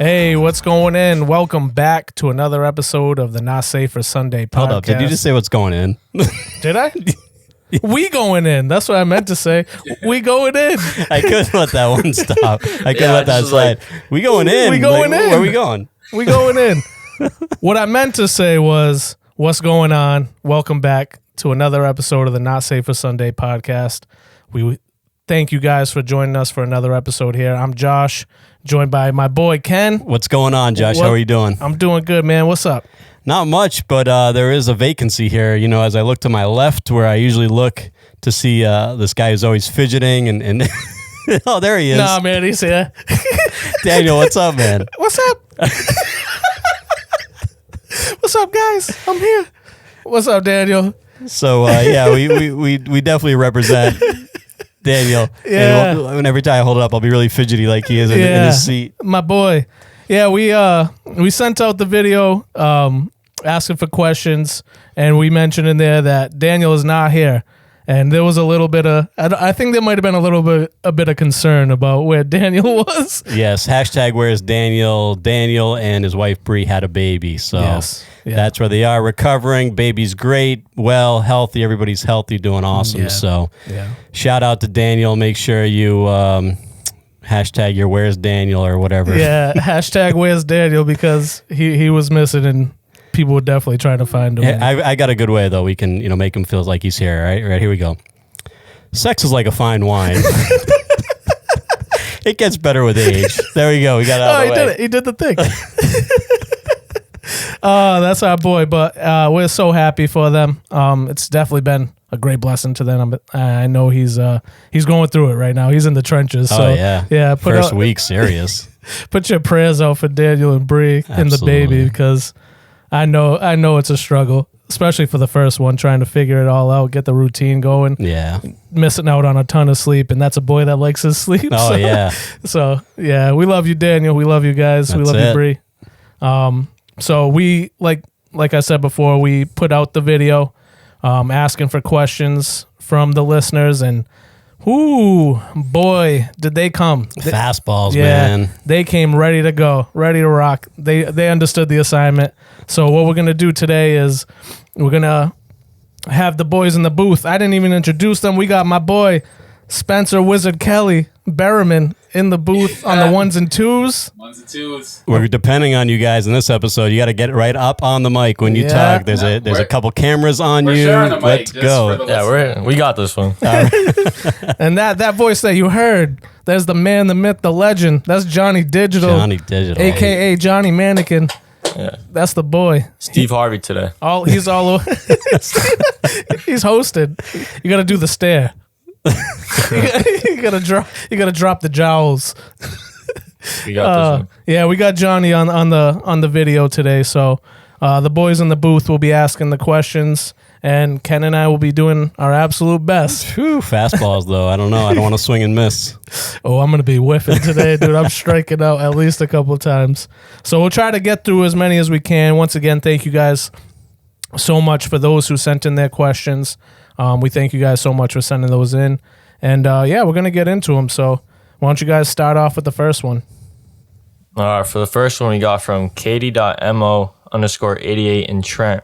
Hey, what's going in? Welcome back to another episode of the Not Safe for Sunday podcast. Hold up, did you just say what's going in? Did I? We going in. That's what I meant to say. We going in. I couldn't let that one stop. I couldn't let that slide. We going in. We going in. Where are we going? We going in. What I meant to say was, what's going on? Welcome back to another episode of the Not Safe for Sunday podcast. We thank you guys for joining us for another episode here. I'm Josh, joined by my boy Ken. What's going on, Josh? How are you doing? I'm doing good, man. What's up? Not much, but there is a vacancy here. You know, as I look to my left, where I usually look to see this guy who's always fidgeting and oh, there he is. Nah, man, he's here. Daniel, what's up, man? What's up? What's up, guys? I'm here. What's up, Daniel? So yeah, we definitely represent Daniel. Yeah. And every time I hold it up, I'll be really fidgety like he is in his seat. My boy. Yeah, we sent out the video asking for questions, and we mentioned in there that Daniel is not here. And there was a little bit of, I think there might have been a bit of concern about where Daniel was. Yes, hashtag where's Daniel? Daniel and his wife Bree had a baby, so yes. Yeah. That's where they are, recovering. Baby's great, well, healthy. Everybody's healthy, doing awesome. Yeah. So Yeah. shout out to Daniel. Make sure you hashtag your where's Daniel or whatever. Yeah, hashtag where's Daniel, because he was missing and people were definitely trying to find him. Yeah, I got a good way though. We can make him feel like he's here. Right, here we go. Sex is like a fine wine. It gets better with age. There we go. We got it out of the way. Did it. He did the thing. That's our boy. But we're so happy for them. It's definitely been a great blessing to them. I know he's going through it right now. He's in the trenches. So, oh yeah, yeah. First week, serious. Put your prayers out for Daniel and Bree and the baby, because I know it's a struggle, especially for the first one, trying to figure it all out, get the routine going. Yeah. Missing out on a ton of sleep, and that's a boy that likes his sleep. Oh, yeah. So, yeah, we love you, Daniel. We love you guys. That's we love you, Bree. So we, like I said before, we put out the video asking for questions from the listeners, and boy, did they come. Fastballs, man. They came ready to go, ready to rock. They understood the assignment. So what we're going to do today is we're going to have the boys in the booth. I didn't even introduce them. We got my boy, Spencer Wizard Kelly Berriman, in the booth on the ones and twos. We're depending on you guys in this episode. You got to get it right up on the mic when you talk. There's a couple cameras on you. Let's go. Yeah, we got this one. And that voice that you heard, there's the man, the myth, the legend. That's Johnny Digital. AKA Johnny Mannequin. Yeah. That's the boy. Steve Harvey today. He's all over. He's hosted. You got to do the stare. you gotta drop the jowls. We got this one. Yeah, we got Johnny on the video today. So the boys in the booth will be asking the questions, and Ken and I will be doing our absolute best. Whew, fastballs though. I don't know. I don't want to swing and miss. Oh, I'm gonna be whiffing today, dude. I'm striking out at least a couple of times. So we'll try to get through as many as we can. Once again, thank you guys so much for those who sent in their questions. We thank you guys so much for sending those in. And yeah, we're going to get into them. So why don't you guys start off with the first one? All right, for the first one, we got from Katie.mo_88 in Trent.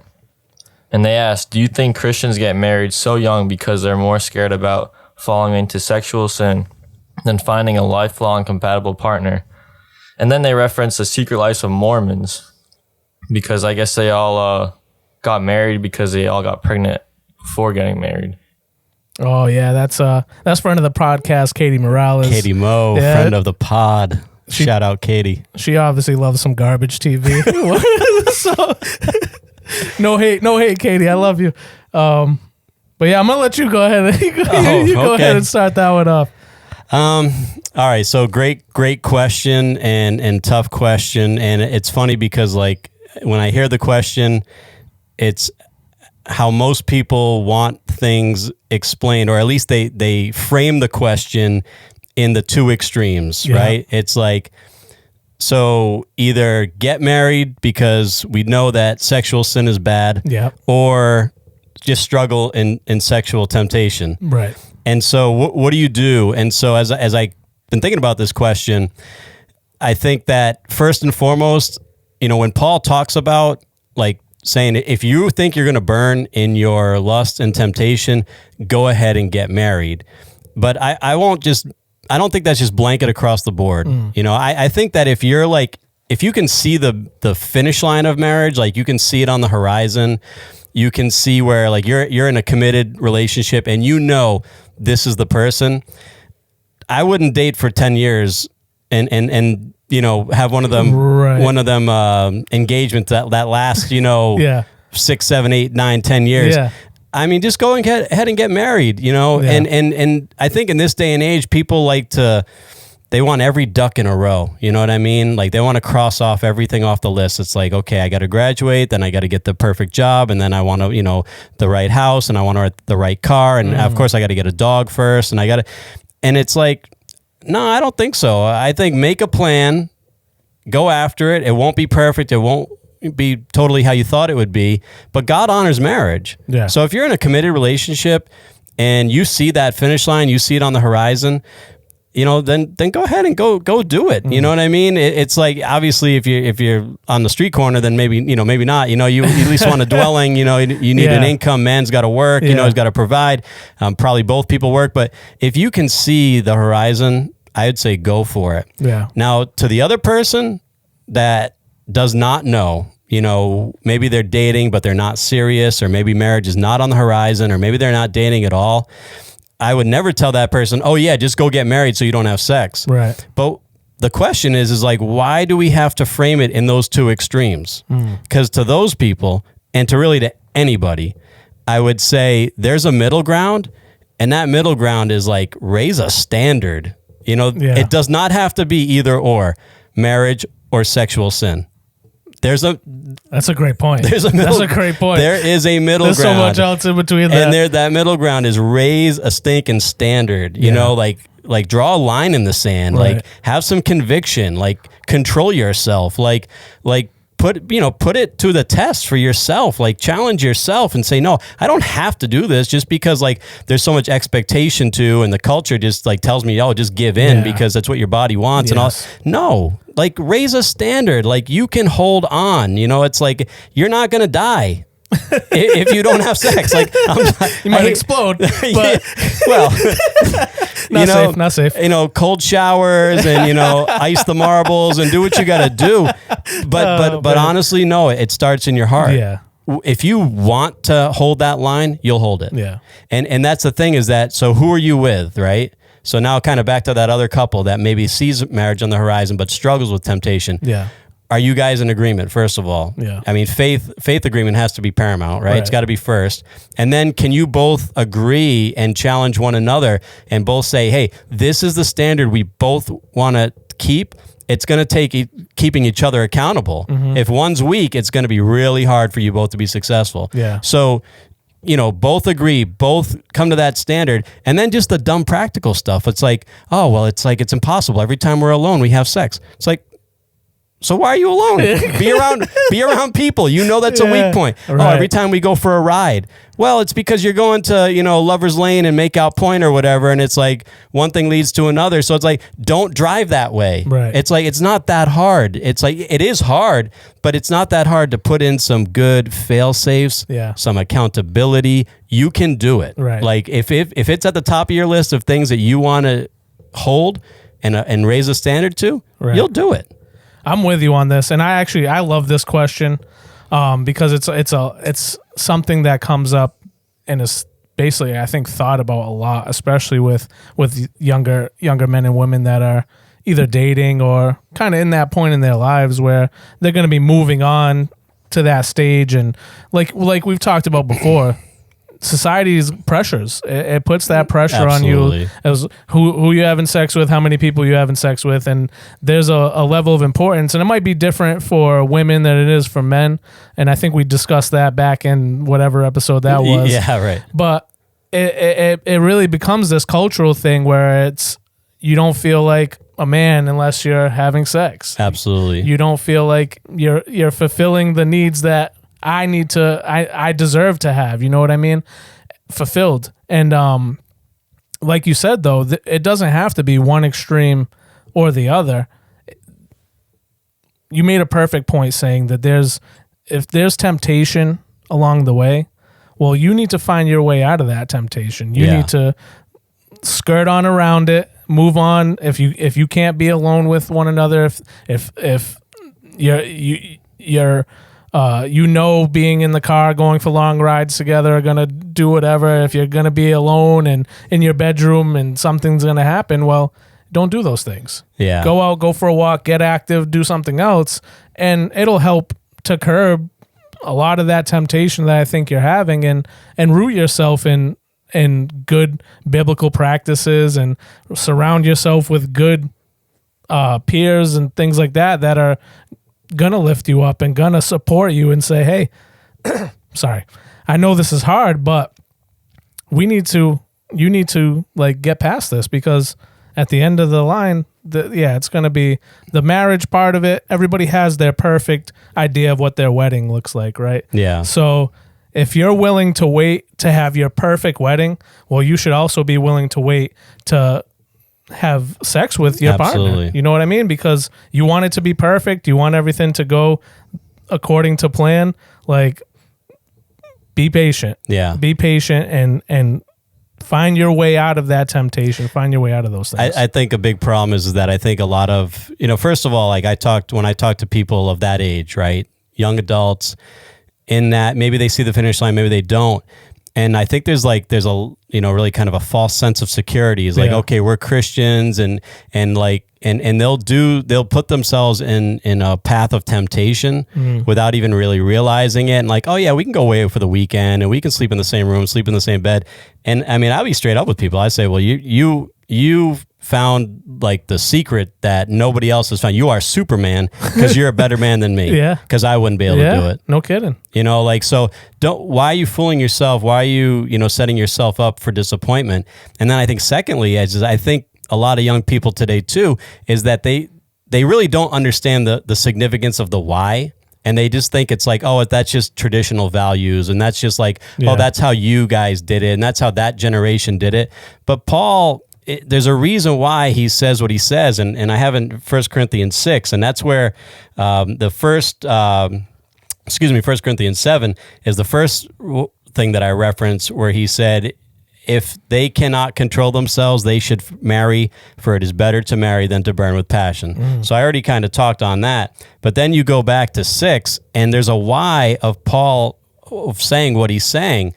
And they asked, do you think Christians get married so young because they're more scared about falling into sexual sin than finding a lifelong compatible partner? And then they reference the secret lives of Mormons, because I guess they all got married because they all got pregnant before getting married. Oh yeah, that's friend of the podcast, Katie Morales. Katie Mo, friend of the pod. Shout out Katie. She obviously loves some garbage TV. So, no hate, Katie. I love you. But yeah, I'm gonna let you go ahead. You go ahead and start that one off. All right. So great question and tough question, and it's funny because like when I hear the question, it's how most people want things explained, or at least they frame the question in the two extremes, right? It's like, so either get married because we know that sexual sin is bad, or just struggle in sexual temptation. Right. And so what do you do? And so as I've been thinking about this question, I think that first and foremost, when Paul talks about like saying, if you think you're going to burn in your lust and temptation, go ahead and get married. But I don't think that's just blanket across the board. I think that if you can see the finish line of marriage, like you can see it on the horizon, you can see where like you're in a committed relationship and this is the person. I wouldn't date for 10 years and have one of them engagements that last 6, 7, 8, 9, 10 years. Yeah. I mean, just go ahead and get married, and I think in this day and age, people they want every duck in a row. You know what I mean? Like they want to cross off everything off the list. It's like, okay, I got to graduate, then I got to get the perfect job, and then I want to, the right house, and I want the right car, and of course I got to get a dog first, and and it's like, no, I don't think so. I think make a plan, go after it. It won't be perfect. It won't be totally how you thought it would be, but God honors marriage. Yeah. So if you're in a committed relationship and you see that finish line, you see it on the horizon, then go ahead and go do it. You know what I mean? It's like, obviously if you're on the street corner, then maybe not, you at least want a dwelling, you need an income. Man's got to work, he's got to provide. Probably both people work, but if you can see the horizon, I'd say go for it. Yeah. Now to the other person that does not know, maybe they're dating, but they're not serious, or maybe marriage is not on the horizon, or maybe they're not dating at all. I would never tell that person, oh yeah, just go get married so you don't have sex. Right. But the question is like, why do we have to frame it in those two extremes? Because to those people, and to anybody, I would say there's a middle ground, and that middle ground is like, raise a standard. It does not have to be either or, marriage or sexual sin. That's a great point. That's a great point. There is a middle ground. There's so much else in between that. And that middle ground is raise a stinking standard. Like draw a line in the sand. Right. Like have some conviction. Like control yourself. Like put it to the test for yourself. Like challenge yourself and say, no, I don't have to do this just because like there's so much expectation to, and the culture just like tells me, oh, just give in because that's what your body wants and all. No, like raise a standard. Like you can hold on. It's like you're not gonna die if you don't have sex. Like you might explode. But well, not safe. Cold showers and ice the marbles and do what you got to do. But honestly, no, it starts in your heart. Yeah. If you want to hold that line, you'll hold it. Yeah. And that's the thing is that, so who are you with, right? So now kind of back to that other couple that maybe sees marriage on the horizon but struggles with temptation. Yeah. Are you guys in agreement, first of all? Yeah. I mean, faith agreement has to be paramount, right? It's got to be first. And then can you both agree and challenge one another and both say, hey, this is the standard we both want to keep. It's going to take keeping each other accountable. If one's weak, it's going to be really hard for you both to be successful. Yeah. So, both agree, both come to that standard. And then just the dumb practical stuff. It's like, oh, well, it's impossible. Every time we're alone, we have sex. It's like, so why are you alone? Be around people. That's a weak point. Right. Oh, every time we go for a ride. Well, it's because you're going to, Lover's Lane and Makeout Point or whatever. And it's like one thing leads to another. So it's like, don't drive that way. Right. It's like, it's not that hard. It's like, it is hard, but it's not that hard to put in some good fail safes, some accountability. You can do it. Right. Like if it's at the top of your list of things that you want to hold and raise a standard to, you'll do it. I'm with you on this, and I love this question because it's something that comes up and is basically, I think, thought about a lot, especially with younger men and women that are either dating or kind of in that point in their lives where they're going to be moving on to that stage, and like we've talked about before. Society's pressures. It puts that pressure on you as who you're having sex with, how many people you're having sex with, and there's a level of importance, and it might be different for women than it is for men. And I think we discussed that back in whatever episode that was. Yeah, right. But it really becomes this cultural thing where you don't feel like a man unless you're having sex. Absolutely. You don't feel like you're fulfilling the needs that I deserve to have, you know what I mean? Fulfilled. And like you said, though, it doesn't have to be one extreme or the other. you made a perfect point saying that if there's temptation along the way, well, you need to find your way out of that temptation. You need to skirt on around it, move on. If you can't be alone with one another, if you're being in the car, going for long rides together are going to do whatever. If you're going to be alone and in your bedroom and something's going to happen, well, don't do those things. Yeah. Go out, go for a walk, get active, do something else, and it'll help to curb a lot of that temptation that I think you're having, and root yourself in good biblical practices and surround yourself with good peers and things like that are gonna lift you up and gonna support you and say, hey, sorry, I know this is hard, but you need to like get past this, because at the end of the line, it's going to be the marriage part of it. Everybody has their perfect idea of what their wedding looks like, right? Yeah. So if you're willing to wait to have your perfect wedding, well, you should also be willing to wait to have sex with your partner. You know what I mean? Because you want it to be perfect. You want everything to go according to plan. Like, be patient. Yeah. Be patient and find your way out of that temptation. Find your way out of those things. I think a big problem is that I think a lot of, first of all, like when I talk to people of that age, right? Young adults, in that maybe they see the finish line, maybe they don't. And I think there's a, really kind of a false sense of security. It's like, okay, we're Christians and they'll put themselves in a path of temptation without even really realizing it. And like, oh yeah, we can go away for the weekend and we can sleep in the same room, sleep in the same bed. And I mean, I'll be straight up with people. I say, well, you found like the secret that nobody else has found. You are Superman because you're a better man than me. Yeah. Because I wouldn't be able to do it. No kidding. So why are you fooling yourself? Why are you, setting yourself up for disappointment? And then I think secondly, I think a lot of young people today too, is that they really don't understand the significance of the why. And they just think it's like, oh, that's just traditional values. And that's just like, oh, that's how you guys did it. And that's how that generation did it. But Paul, there's a reason why he says what he says. And I have in 1 Corinthians 6, and that's where the first, 1 Corinthians 7 is the first thing that I reference, where he said, if they cannot control themselves, they should marry, for it is better to marry than to burn with passion. So I already kind of talked on that. But then you go back to 6, and there's a why of Paul of saying what he's saying.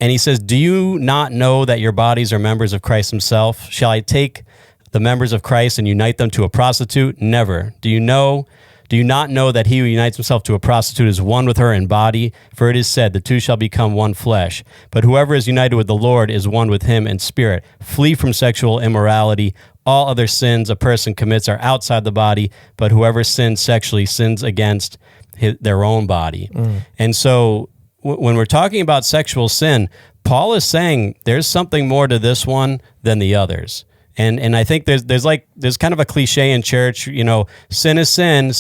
And he says, do you not know that your bodies are members of Christ himself? Shall I take the members of Christ and unite them to a prostitute? Never. Do you not know that he who unites himself to a prostitute is one with her in body? For it is said, the two shall become one flesh. But whoever is united with the Lord is one with him in spirit. Flee from sexual immorality. All other sins a person commits are outside the body, but whoever sins sexually sins against their own body. And so when we're talking about sexual sin, Paul is saying there's something more to this one than the others. And I think there's kind of a cliche in church, sin is sin,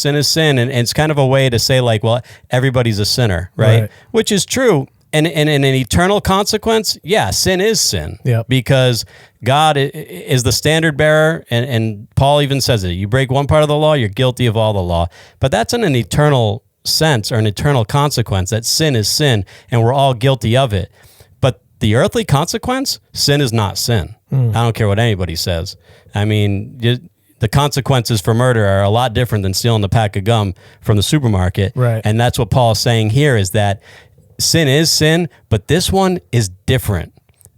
and it's kind of a way to say like, well, everybody's a sinner, right? Which is true. And in an eternal consequence, yeah, sin is sin. Because God is the standard bearer, and Paul even says it. You break one part of the law, you're guilty of all the law. But that's in an eternal sense, or an eternal consequence, that sin is sin, and we're all guilty of it. But the earthly consequence, sin is not sin. I don't care what anybody says. I mean, the consequences for murder are a lot different than stealing a pack of gum from the supermarket. Right. And that's what Paul's saying here, is that sin is sin, but this one is different.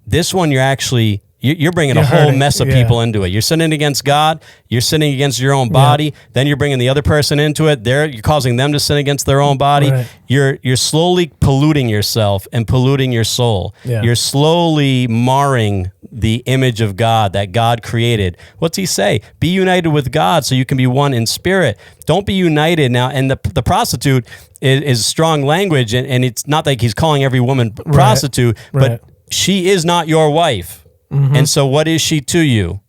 This one, you're bringing a whole mess of people into it. You're sinning against God. You're sinning against your own body. Then you're bringing the other person into it. You're causing them to sin against their own body. Right. You're slowly polluting yourself and polluting your soul. You're slowly marring the image of God that God created. What's he say? Be united with God so you can be one in spirit. Don't be united now. And the prostitute is strong language, and it's not like he's calling every woman prostitute, but she is not your wife. And so what is she to you?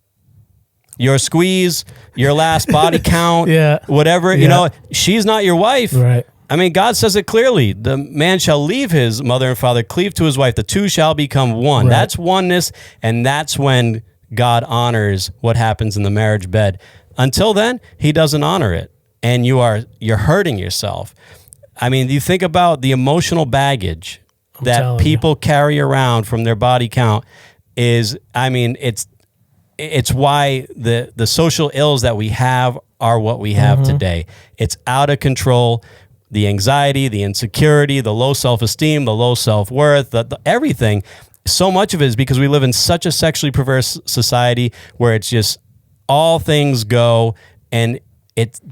Your squeeze, your last body count, whatever, she's not your wife. Right. I mean, God says it clearly. The man shall leave his mother and father, cleave to his wife. The two shall become one. Right. That's oneness, and that's when God honors what happens in the marriage bed. Until then, he doesn't honor it. and you're hurting yourself. I mean, you think about the emotional baggage that people carry around from their body count it's why the social ills that we have are what we have today. It's out of control. The anxiety, the insecurity, the low self-esteem, the low self-worth, everything. So much of it is because we live in such a sexually perverse society where it's just all things go, and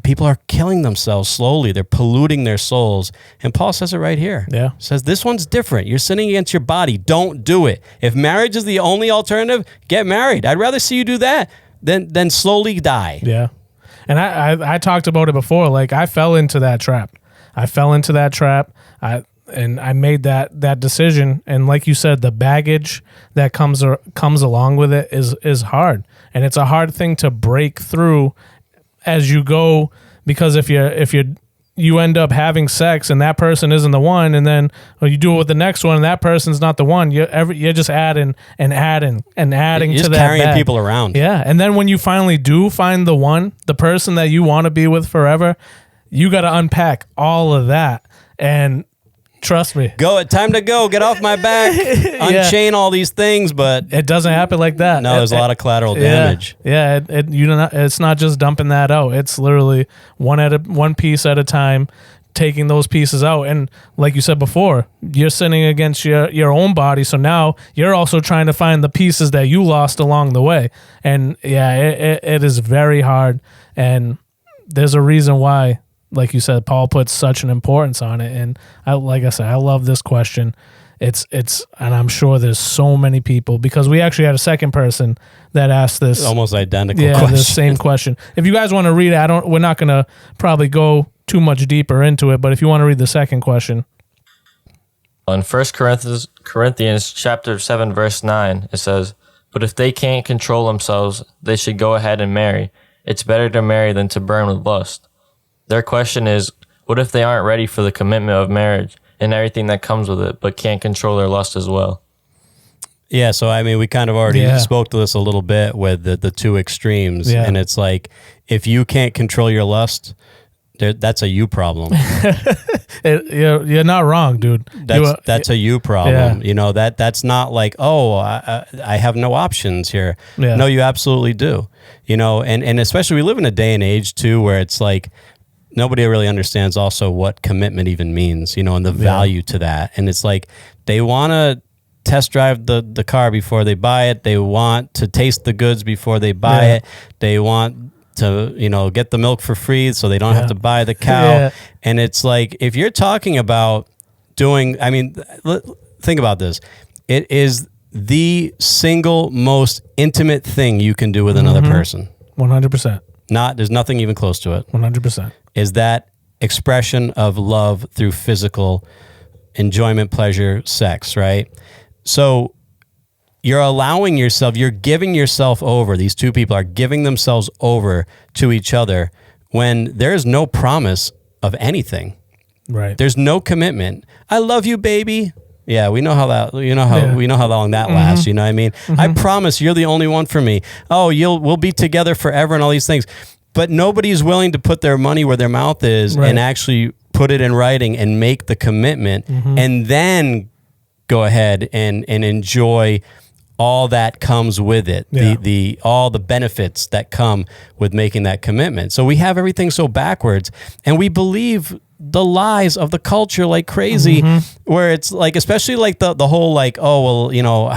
people are killing themselves slowly. They're polluting their souls. And Paul says it right here. Yeah. Says this one's different. You're sinning against your body. Don't do it. If marriage is the only alternative, get married. I'd rather see you do that than slowly die. Yeah. And I talked about it before. Like, I fell into that trap. I made that decision, and like you said, the baggage that comes along with it is hard, and it's a hard thing to break through as you go, because if you end up having sex and that person isn't the one, and then you do it with the next one and that person's not the one, you're just adding and adding and adding you're to just that carrying bag. people around. Yeah, and then when you finally do find the person that you want to be with forever, you got to unpack all of that. And trust me, time to go. Get off my back. Unchain all these things, but it doesn't happen like that. No, there's a lot of collateral damage. Yeah, it's not just dumping that out. It's literally one piece at a time, taking those pieces out. And like you said before, you're sinning against your own body. So now you're also trying to find the pieces that you lost along the way. And yeah, it is very hard. And there's a reason why, like you said, Paul puts such an importance on it. And like I said, I love this question. It's and I'm sure there's so many people, because we actually had a second person that asked this almost identical question. The same question. If you guys want to read it, we're not going to probably go too much deeper into it, but if you want to read the second question. In 1 Corinthians chapter 7, verse 9, it says, "But if they can't control themselves, they should go ahead and marry. It's better to marry than to burn with lust." Their question is, what if they aren't ready for the commitment of marriage and everything that comes with it, but can't control their lust as well? Yeah, so I mean, we kind of already spoke to this a little bit with the two extremes, and it's like, if you can't control your lust, that's a you problem. You're not wrong, dude. That's a you problem. You know, that's not like, I have no options here. Yeah. No, you absolutely do. You know, and especially we live in a day and age too where it's like nobody really understands also what commitment even means, you know, and the value to that. And it's like they want to test drive the car before they buy it. They want to taste the goods before they buy it. They want to, you know, get the milk for free so they don't have to buy the cow. And it's like, if you're talking about doing, I mean, think about this. It is the single most intimate thing you can do with another person. 100%. There's nothing even close to it. 100%. Is that expression of love through physical enjoyment, pleasure, sex, right? So you're allowing yourself, you're giving yourself over. These two people are giving themselves over to each other when there's no promise of anything. Right. There's no commitment. I love you, baby. Yeah, we know how long that lasts. You know what I mean? I promise you're the only one for me. Oh, we'll be together forever and all these things. But nobody's willing to put their money where their mouth is and actually put it in writing and make the commitment and then go ahead and enjoy all that comes with it, all the benefits that come with making that commitment. So we have everything so backwards, and we believe the lies of the culture like crazy, where it's like, especially like the whole like, oh, well, you know,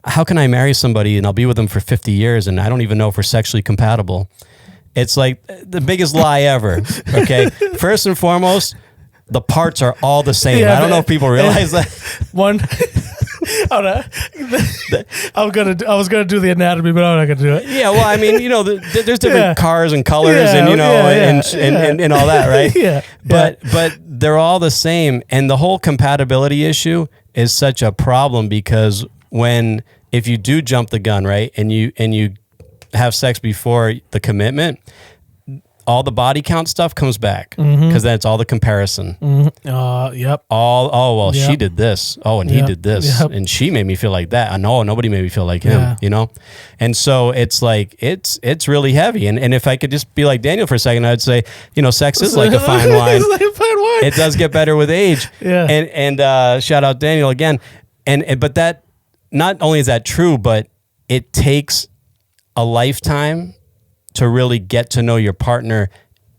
how can I marry somebody and I'll be with them for 50 years and I don't even know if we're sexually compatible? It's like the biggest lie ever. Okay. First and foremost, the parts are all the same. I don't know if people realize that. I was gonna do the anatomy, but I'm not gonna do it. Yeah, well, I mean, you know, there's different cars and colors, and you know, and all that, right? But they're all the same, and the whole compatibility issue is such a problem because if you do jump the gun, right, and you have sex before the commitment, all the body count stuff comes back because then it's all the comparison. Yep. She Yep. did this. Oh, and he Yep. did this. Yep. And she made me feel like that. No, nobody made me feel like him, Yeah. you know? And so it's like, it's really heavy. And if I could just be like Daniel for a second, I'd say, you know, sex is like a fine wine. It's like a fine wine. It does get better with age. Yeah. And shout out Daniel again. But that, not only is that true, but it takes a lifetime to really get to know your partner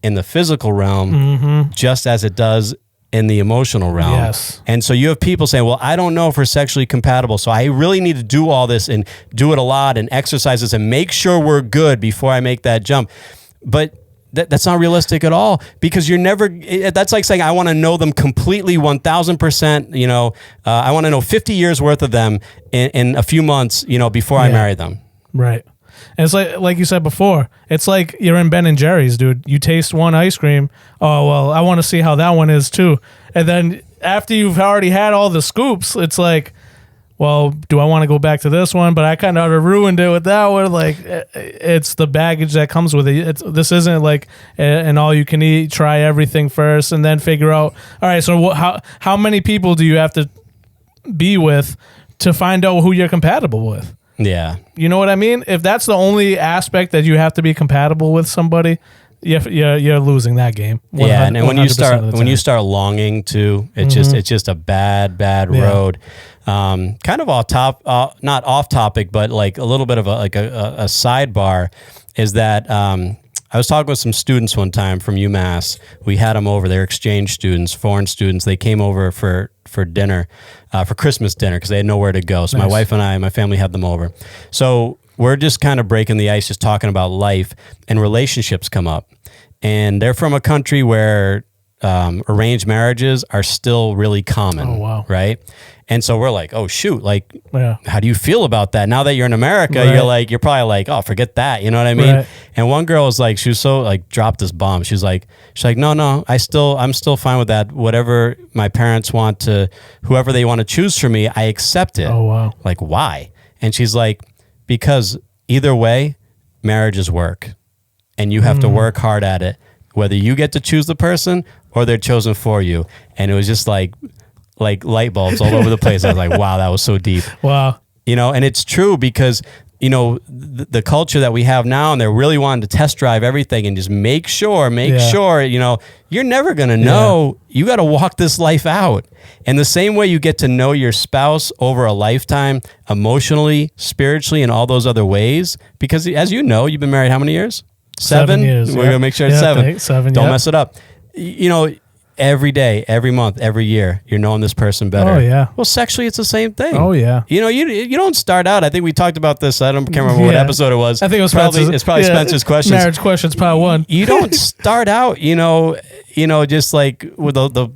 in the physical realm, just as it does in the emotional realm. Yes. And so you have people saying, well, I don't know if we're sexually compatible, so I really need to do all this and do it a lot and exercise this and make sure we're good before I make that jump. But that's not realistic at all, because you're never, that's like saying, I want to know them completely 1000%, you know, I want to know 50 years worth of them in a few months, you know, before I marry them. Right. And it's like you said before, it's like you're in Ben and Jerry's, dude. You taste one ice cream. Oh, well, I want to see how that one is too. And then after you've already had all the scoops, it's like, well, do I want to go back to this one? But I kind of ruined it with that one. Like, it's the baggage that comes with it. This isn't like an all you can eat, try everything first and then figure out, all right, so how many people do you have to be with to find out who you're compatible with? Yeah. You know what I mean? If that's the only aspect that you have to be compatible with somebody, you're losing that game. Yeah, and when you start longing to, it's just a bad road. Kind of not off topic, but like a little bit of a sidebar is that I was talking with some students one time from UMass. We had them over. They're exchange students, foreign students. They came over for dinner, for Christmas dinner, because they had nowhere to go. So my wife and I, my family had them over. So we're just kind of breaking the ice, just talking about life, and relationships come up. And they're from a country where arranged marriages are still really common. Oh, wow. Right? And so we're like, oh, shoot, like, Yeah. how do you feel about that? Now that you're in America, Right. you're probably like, oh, forget that. You know what I mean? Right. And one girl was like, she was so like, dropped this bomb. She's like, no, I'm still fine with that. Whatever my parents want to, whoever they want to choose for me, I accept it. Oh, wow. Like, why? And she's like, because either way, marriage is work. And you have to work hard at it, whether you get to choose the person or they're chosen for you. And it was just like light bulbs all over the place. I was like, wow, that was so deep. Wow. You know, and it's true because, you know, the culture that we have now, and they're really wanting to test drive everything and just make sure, you know, you're never going to know. You got to walk this life out. And the same way you get to know your spouse over a lifetime, emotionally, spiritually, and all those other ways, because as you know, you've been married how many years? 7 years. We're going to make sure it's 7. 7. Don't mess it up. You know, every day, every month, every year, you're knowing this person better. Oh, yeah. Well, sexually, it's the same thing. Oh, yeah. You know, you don't start out. I think we talked about this. Can't remember what episode it was. I think it was It's probably Spencer's questions. Marriage questions, part 1. You don't start out, you know, just like with the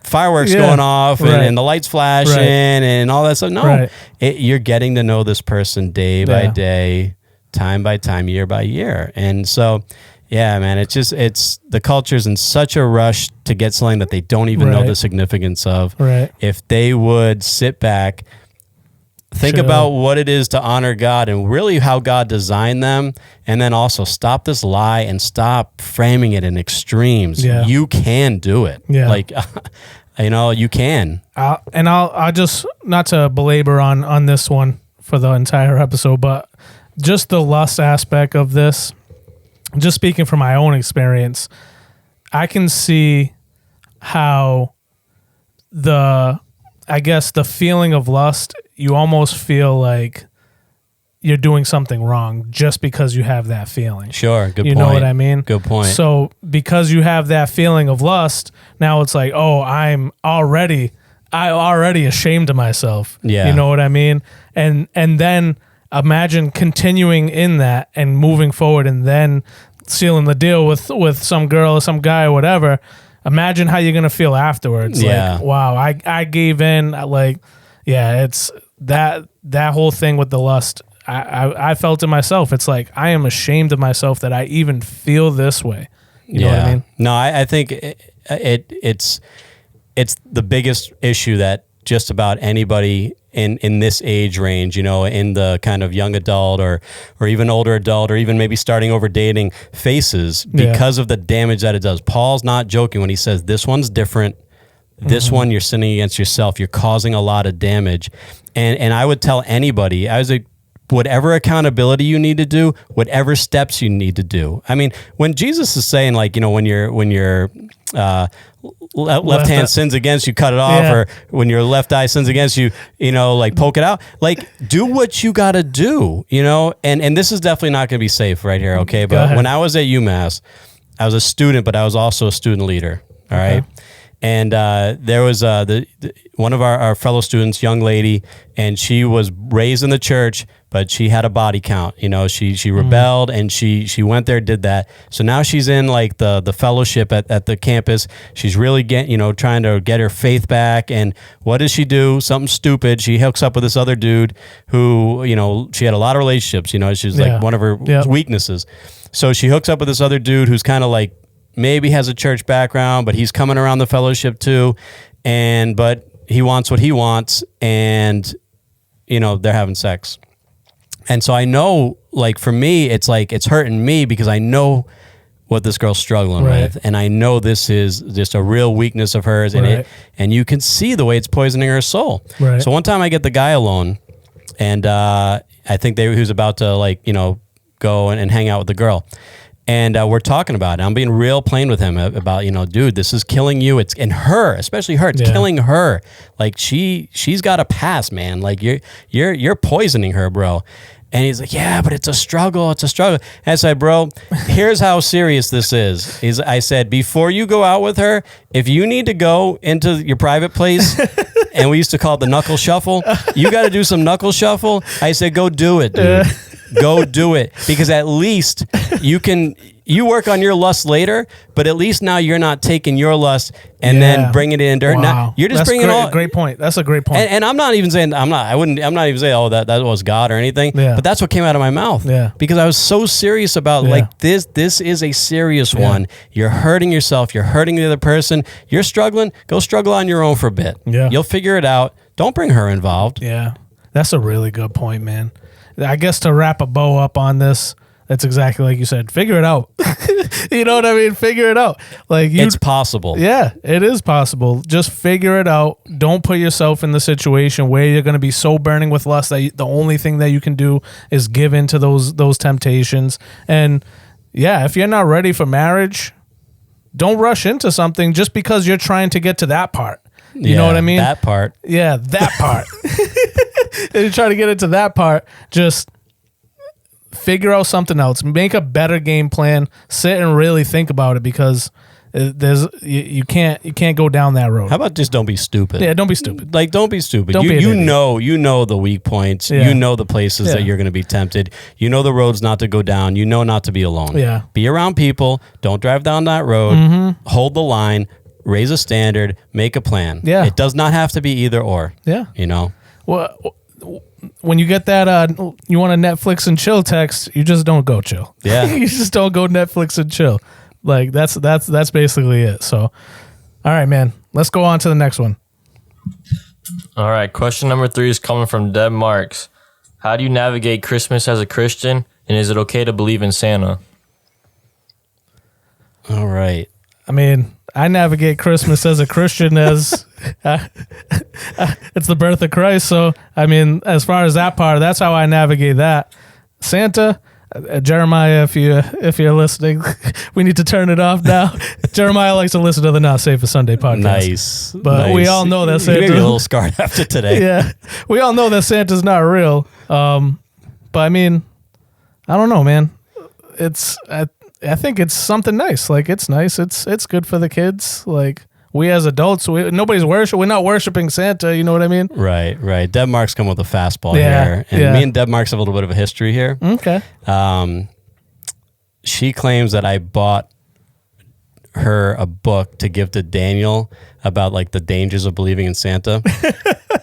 fireworks going off and the lights flashing and all that stuff. No, you're getting to know this person day by day, time by time, year by year. And so, yeah, man, it's the culture's in such a rush to get something that they don't even know the significance of. Right. If they would sit back, think about what it is to honor God and really how God designed them, and then also stop this lie and stop framing it in extremes. Yeah. You can do it. Yeah. Like, you know, you can. I'll just, not to belabor on this one for the entire episode, but just the lust aspect of this, just speaking from my own experience, I can see how the feeling of lust, you almost feel like you're doing something wrong just because you have that feeling. Sure, good point. You know what I mean? Good point. So because you have that feeling of lust, now it's like, oh, I already ashamed of myself. Yeah. You know what I mean? And then imagine continuing in that and moving forward and then sealing the deal with some girl or some guy or whatever. Imagine how you're going to feel afterwards. Yeah. Like, wow, I gave in. Like, yeah, it's that whole thing with the lust. I felt it myself. It's like, I am ashamed of myself that I even feel this way. You know what I mean? No, I think it's the biggest issue that just about anybody in this age range, in the kind of young adult or even older adult, or even maybe starting over dating, faces because of the damage that it does. Paul's not joking when he says this one's different. This one, you're sinning against yourself. You're causing a lot of damage. And I would tell anybody, I was like, whatever accountability you need to do, whatever steps you need to do. I mean, when Jesus is saying, like, when your left hand sins against you, cut it off, or when your left eye sins against you, like poke it out, like do what you got to do, and this is definitely not going to be safe right here. Okay. But when I was at UMass, I was a student, but I was also a student leader. All right. And there was one of our fellow students, young lady, and she was raised in the church, but she had a body count. She rebelled, and she went there, did that. So now she's in like the fellowship at the campus. She's really trying to get her faith back. And what does she do? Something stupid. She hooks up with this other dude who, she had a lot of relationships. She's like one of her weaknesses. So she hooks up with this other dude who's kind of like, maybe has a church background, but he's coming around the fellowship too. But he wants what he wants, and, they're having sex. And so I know, like, for me, it's like, it's hurting me because I know what this girl's struggling with. And I know this is just a real weakness of hers. And you can see the way it's poisoning her soul. So one time I get the guy alone, and I think he was about to, go and hang out with the girl. And we're talking about it. I'm being real plain with him about, dude, this is killing you. It's and her, especially her. It's killing her. Like she's got a past, man. Like you're poisoning her, bro. And he's like, yeah, but it's a struggle. It's a struggle. And I said, bro, here's how serious this is. I said, before you go out with her, if you need to go into your private place, and we used to call it the knuckle shuffle, you got to do some knuckle shuffle. I said, go do it, dude. Go do it, because at least you work on your lust later, but at least now you're not taking your lust and then bringing it into her. Wow. Now, you're just bringing all. Great point. That's a great point. And I'm not even saying I'm not even saying, oh, that was God or anything. But that's what came out of my mouth. Because I was so serious about like this is a serious one. You're hurting yourself. You're hurting the other person. You're struggling. Go struggle on your own for a bit. You'll figure it out. Don't bring her involved. That's a really good point, man. I guess to wrap a bow up on this, that's exactly like you said. Figure it out. You know what I mean? Figure it out. Like it's possible. Yeah, it is possible. Just figure it out. Don't put yourself in the situation where you're going to be so burning with lust that the only thing that you can do is give in to those temptations. And if you're not ready for marriage, don't rush into something just because you're trying to get to that part. You know what I mean? That part. Yeah, that part. And you try to get into that part, just figure out something else. Make a better game plan. Sit and really think about it, because you can't go down that road. How about just don't be stupid? Yeah, don't be stupid. Like, don't be stupid. Don't be you know the weak points. You know the places that you're going to be tempted. You know the roads not to go down. You know not to be alone. Yeah. Be around people. Don't drive down that road. Hold the line. Raise a standard. Make a plan. Yeah. It does not have to be either or. Yeah. Well, when you get that you want to Netflix and chill text, you just don't go chill. Yeah. You just don't go Netflix and chill. Like that's basically it. So, all right, man, let's go on to the next one. All right. Question number 3 is coming from Deb Marks. How do you navigate Christmas as a Christian, and is it okay to believe in Santa? All right. I mean, I navigate Christmas as a Christian as it's the birth of Christ. So, I mean, as far as that part, that's how I navigate that. Santa, Jeremiah, if you're listening, we need to turn it off now. Jeremiah likes to listen to the Not Safe for Sunday podcast. Nice. But we all know that Santa... You made me a little scarred after today. Yeah. We all know that Santa's not real. But, I mean, I don't know, man. I think it's something nice. Like, it's nice. It's good for the kids. Like, we as adults, we're not worshiping Santa. You know what I mean? Right. Deb Marks come with a fastball here. And me and Deb Marks have a little bit of a history here. Okay. She claims that I bought her a book to give to Daniel about like the dangers of believing in Santa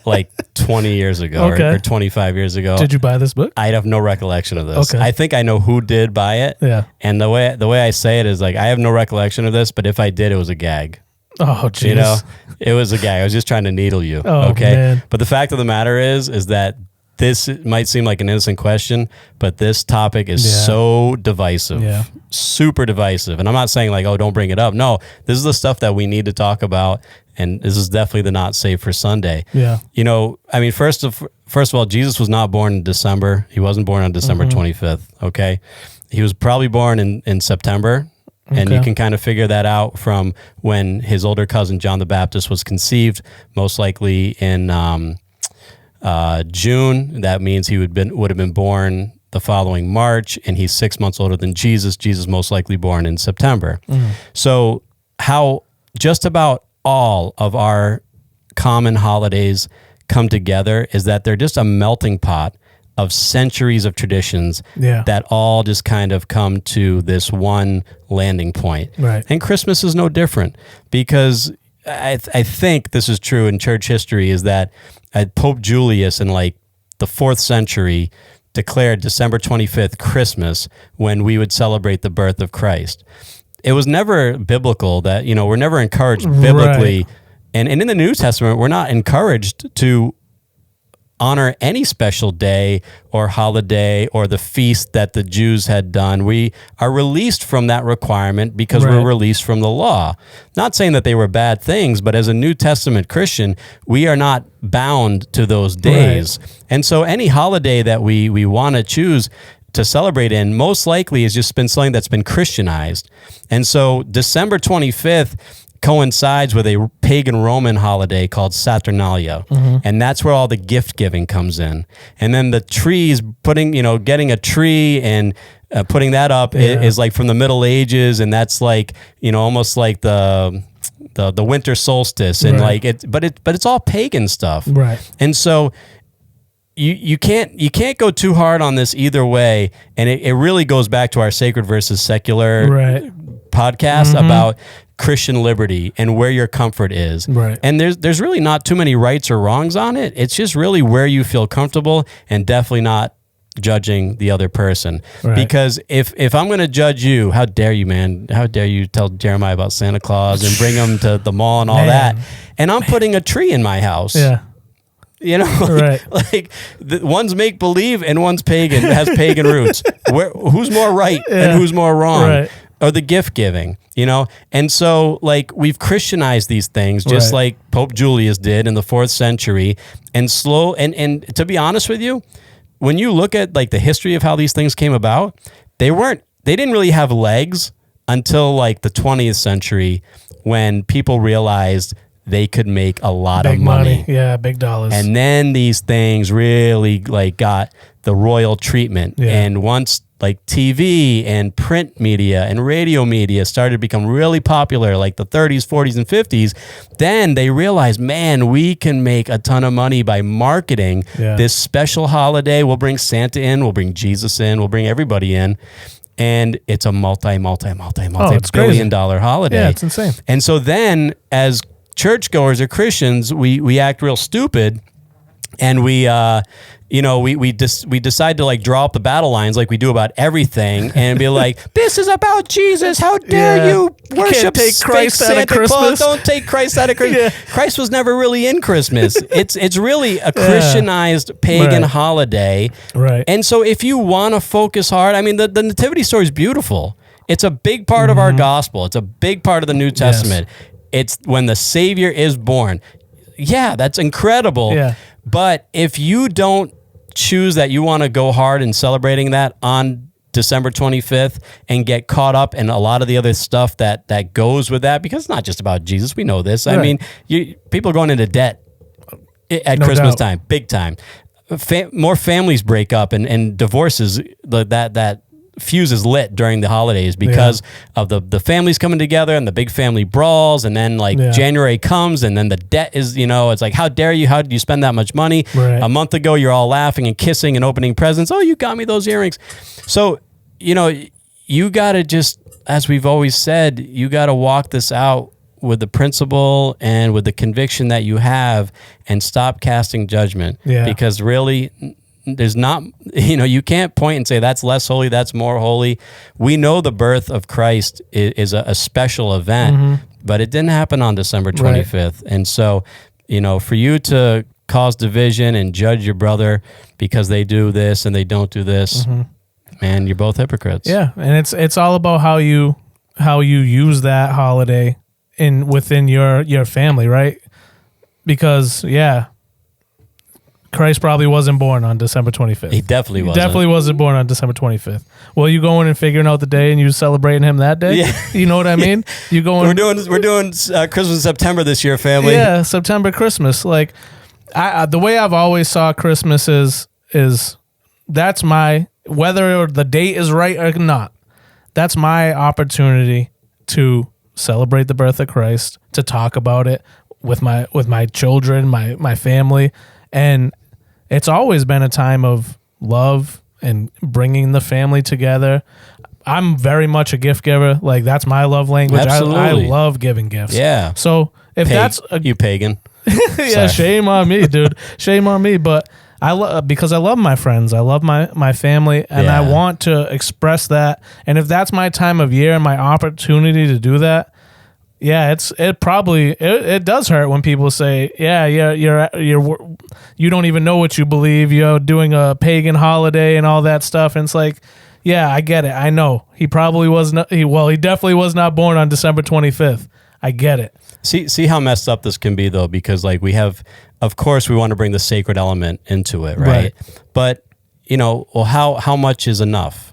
like 20 years ago or 25 years ago. Did you buy this book? I have no recollection of this. Okay. I think I know who did buy it. Yeah. And the way I say it is like, I have no recollection of this, but if I did, it was a gag. Oh, jeez. You know, it was a guy. I was just trying to needle you. Oh, okay. man. But the fact of the matter is that this might seem like an innocent question, but this topic is so divisive, super divisive. And I'm not saying like, oh, don't bring it up. No, this is the stuff that we need to talk about. And this is definitely the not safe for Sunday. Yeah. You know, I mean, first of all, Jesus was not born in December. He wasn't born on December 25th. Okay. He was probably born in September. And you can kind of figure that out from when his older cousin, John the Baptist, was conceived, most likely in June. That means he would have been born the following March, and he's 6 months older than Jesus. Jesus most likely born in September. So how just about all of our common holidays come together is that they're just a melting pot of centuries of traditions that all just kind of come to this one landing point. Right. And Christmas is no different, because I think this is true in church history, is that Pope Julius in like the 4th century declared December 25th Christmas when we would celebrate the birth of Christ. It was never biblical that, you know, we're never encouraged biblically. Right. And in the New Testament, we're not encouraged to honor any special day or holiday or the feast that the Jews had done. We are released from that requirement because we're released from the law. Not saying that they were bad things, but as a New Testament Christian, we are not bound to those days. And so any holiday that we want to choose to celebrate in most likely has just been something that's been Christianized. And so December 25th coincides with a pagan Roman holiday called Saturnalia. And that's where all the gift giving comes in. And then the trees, getting a tree and putting that up is like from the Middle Ages. And that's like, almost like the winter solstice and but it's all pagan stuff. Right. And so you can't go too hard on this either way. And it really goes back to our sacred versus secular podcast about Christian liberty and where your comfort is. Right. And there's really not too many rights or wrongs on it. It's just really where you feel comfortable, and definitely not judging the other person. Right. Because if I'm going to judge you, how dare you, man? How dare you tell Jeremiah about Santa Claus and bring him to the mall and all that? And I'm putting a tree in my house. Yeah. One's make believe and one's pagan, has pagan roots. Who's more right and who's more wrong? Right. Or the gift giving, And so we've Christianized these things just like Pope Julius did in the 4th century, and to be honest with you, when you look at the history of how these things came about, they didn't really have legs until the 20th century, when people realized they could make a lot of money. Yeah, big dollars. And then these things really got the royal treatment. Yeah. And once TV and print media and radio media started to become really popular, like the 30s, 40s, and 50s, then they realized, man, we can make a ton of money by marketing this special holiday. We'll bring Santa in, we'll bring Jesus in, we'll bring everybody in. And it's a multi-billion-dollar holiday. Yeah, it's insane. And so then, as churchgoers or Christians, we act real stupid, and we decide to draw up the battle lines like we do about everything, and be like, this is about Jesus. How dare you worship Christ out of Christmas? Claus. Don't take Christ out of Christmas. Christ was never really in Christmas. It's really a Christianized pagan holiday. Right. And so if you want to focus hard, I mean, the nativity story is beautiful. It's a big part of our gospel. It's a big part of the New Testament. Yes. It's when the Savior is born. Yeah, that's incredible. Yeah. But if you don't choose that you want to go hard in celebrating that on December 25th and get caught up in a lot of the other stuff that goes with that, because it's not just about Jesus. We know this. Right. I mean, people are going into debt at Christmas time, big time. More families break up and divorces, that fuse is lit during the holidays because of the families coming together and the big family brawls, and then January comes and then the debt is, it's like, how dare you, how did you spend that much money? Right. A month ago you're all laughing and kissing and opening presents. Oh, you got me those earrings. So you gotta just, as we've always said, you gotta walk this out with the principle and with the conviction that you have, and stop casting judgment. Because really, there's not, you can't point and say that's less holy, that's more holy. We know the birth of Christ is a special event, but it didn't happen on December 25th. And so, for you to cause division and judge your brother because they do this and they don't do this, man, you're both hypocrites. Yeah, and it's all about how you use that holiday within your family, right? Because Christ probably wasn't born on December 25th. He definitely wasn't. Definitely wasn't born on December 25th. Well, you going and figuring out the day and you celebrating him that day? Yeah. You know what I mean? You going. We're doing Christmas in September this year, family. Yeah, September Christmas. Like, the way I've always saw Christmas is that's my, whether the date is right or not, that's my opportunity to celebrate the birth of Christ, to talk about it with my children, my family, and it's always been a time of love and bringing the family together. I'm very much a gift giver. Like, that's my love language. I love giving gifts. Yeah. So if that's you pagan. Yeah, shame on me, dude. Shame on me. But because I love my friends, I love my family, and I want to express that. And if that's my time of year and my opportunity to do that, it does hurt when people say, you don't even know what you believe. You're doing a pagan holiday and all that stuff. And it's like, yeah, I get it. I know he probably was not. He definitely was not born on December 25th. I get it. See how messed up this can be, though, because like of course we want to bring the sacred element into it, right? But how much is enough?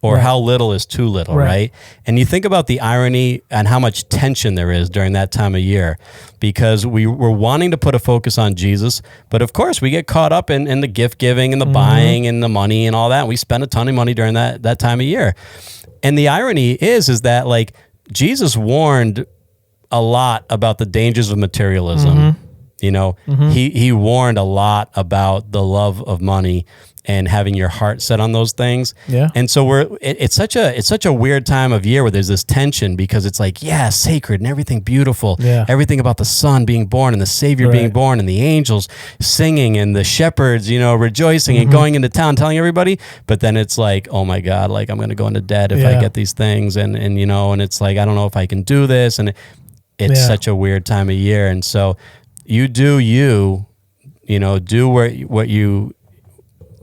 Or how little is too little, right? And you think about the irony and how much tension there is during that time of year, because we're wanting to put a focus on Jesus, but of course we get caught up in the gift giving and the buying and the money and all that. We spend a ton of money during that time of year. And the irony is that like Jesus warned a lot about the dangers of materialism. He warned a lot about the love of money and having your heart set on those things. Yeah. And so it's such a weird time of year where there's this tension, because it's like, sacred and everything beautiful. Yeah. Everything about the Son being born and the Savior being born and the angels singing and the shepherds, rejoicing and going into town telling everybody. But then it's like, oh my God, like I'm going to go into debt if I get these things. And it's like, I don't know if I can do this. And it's such a weird time of year. And so you do what you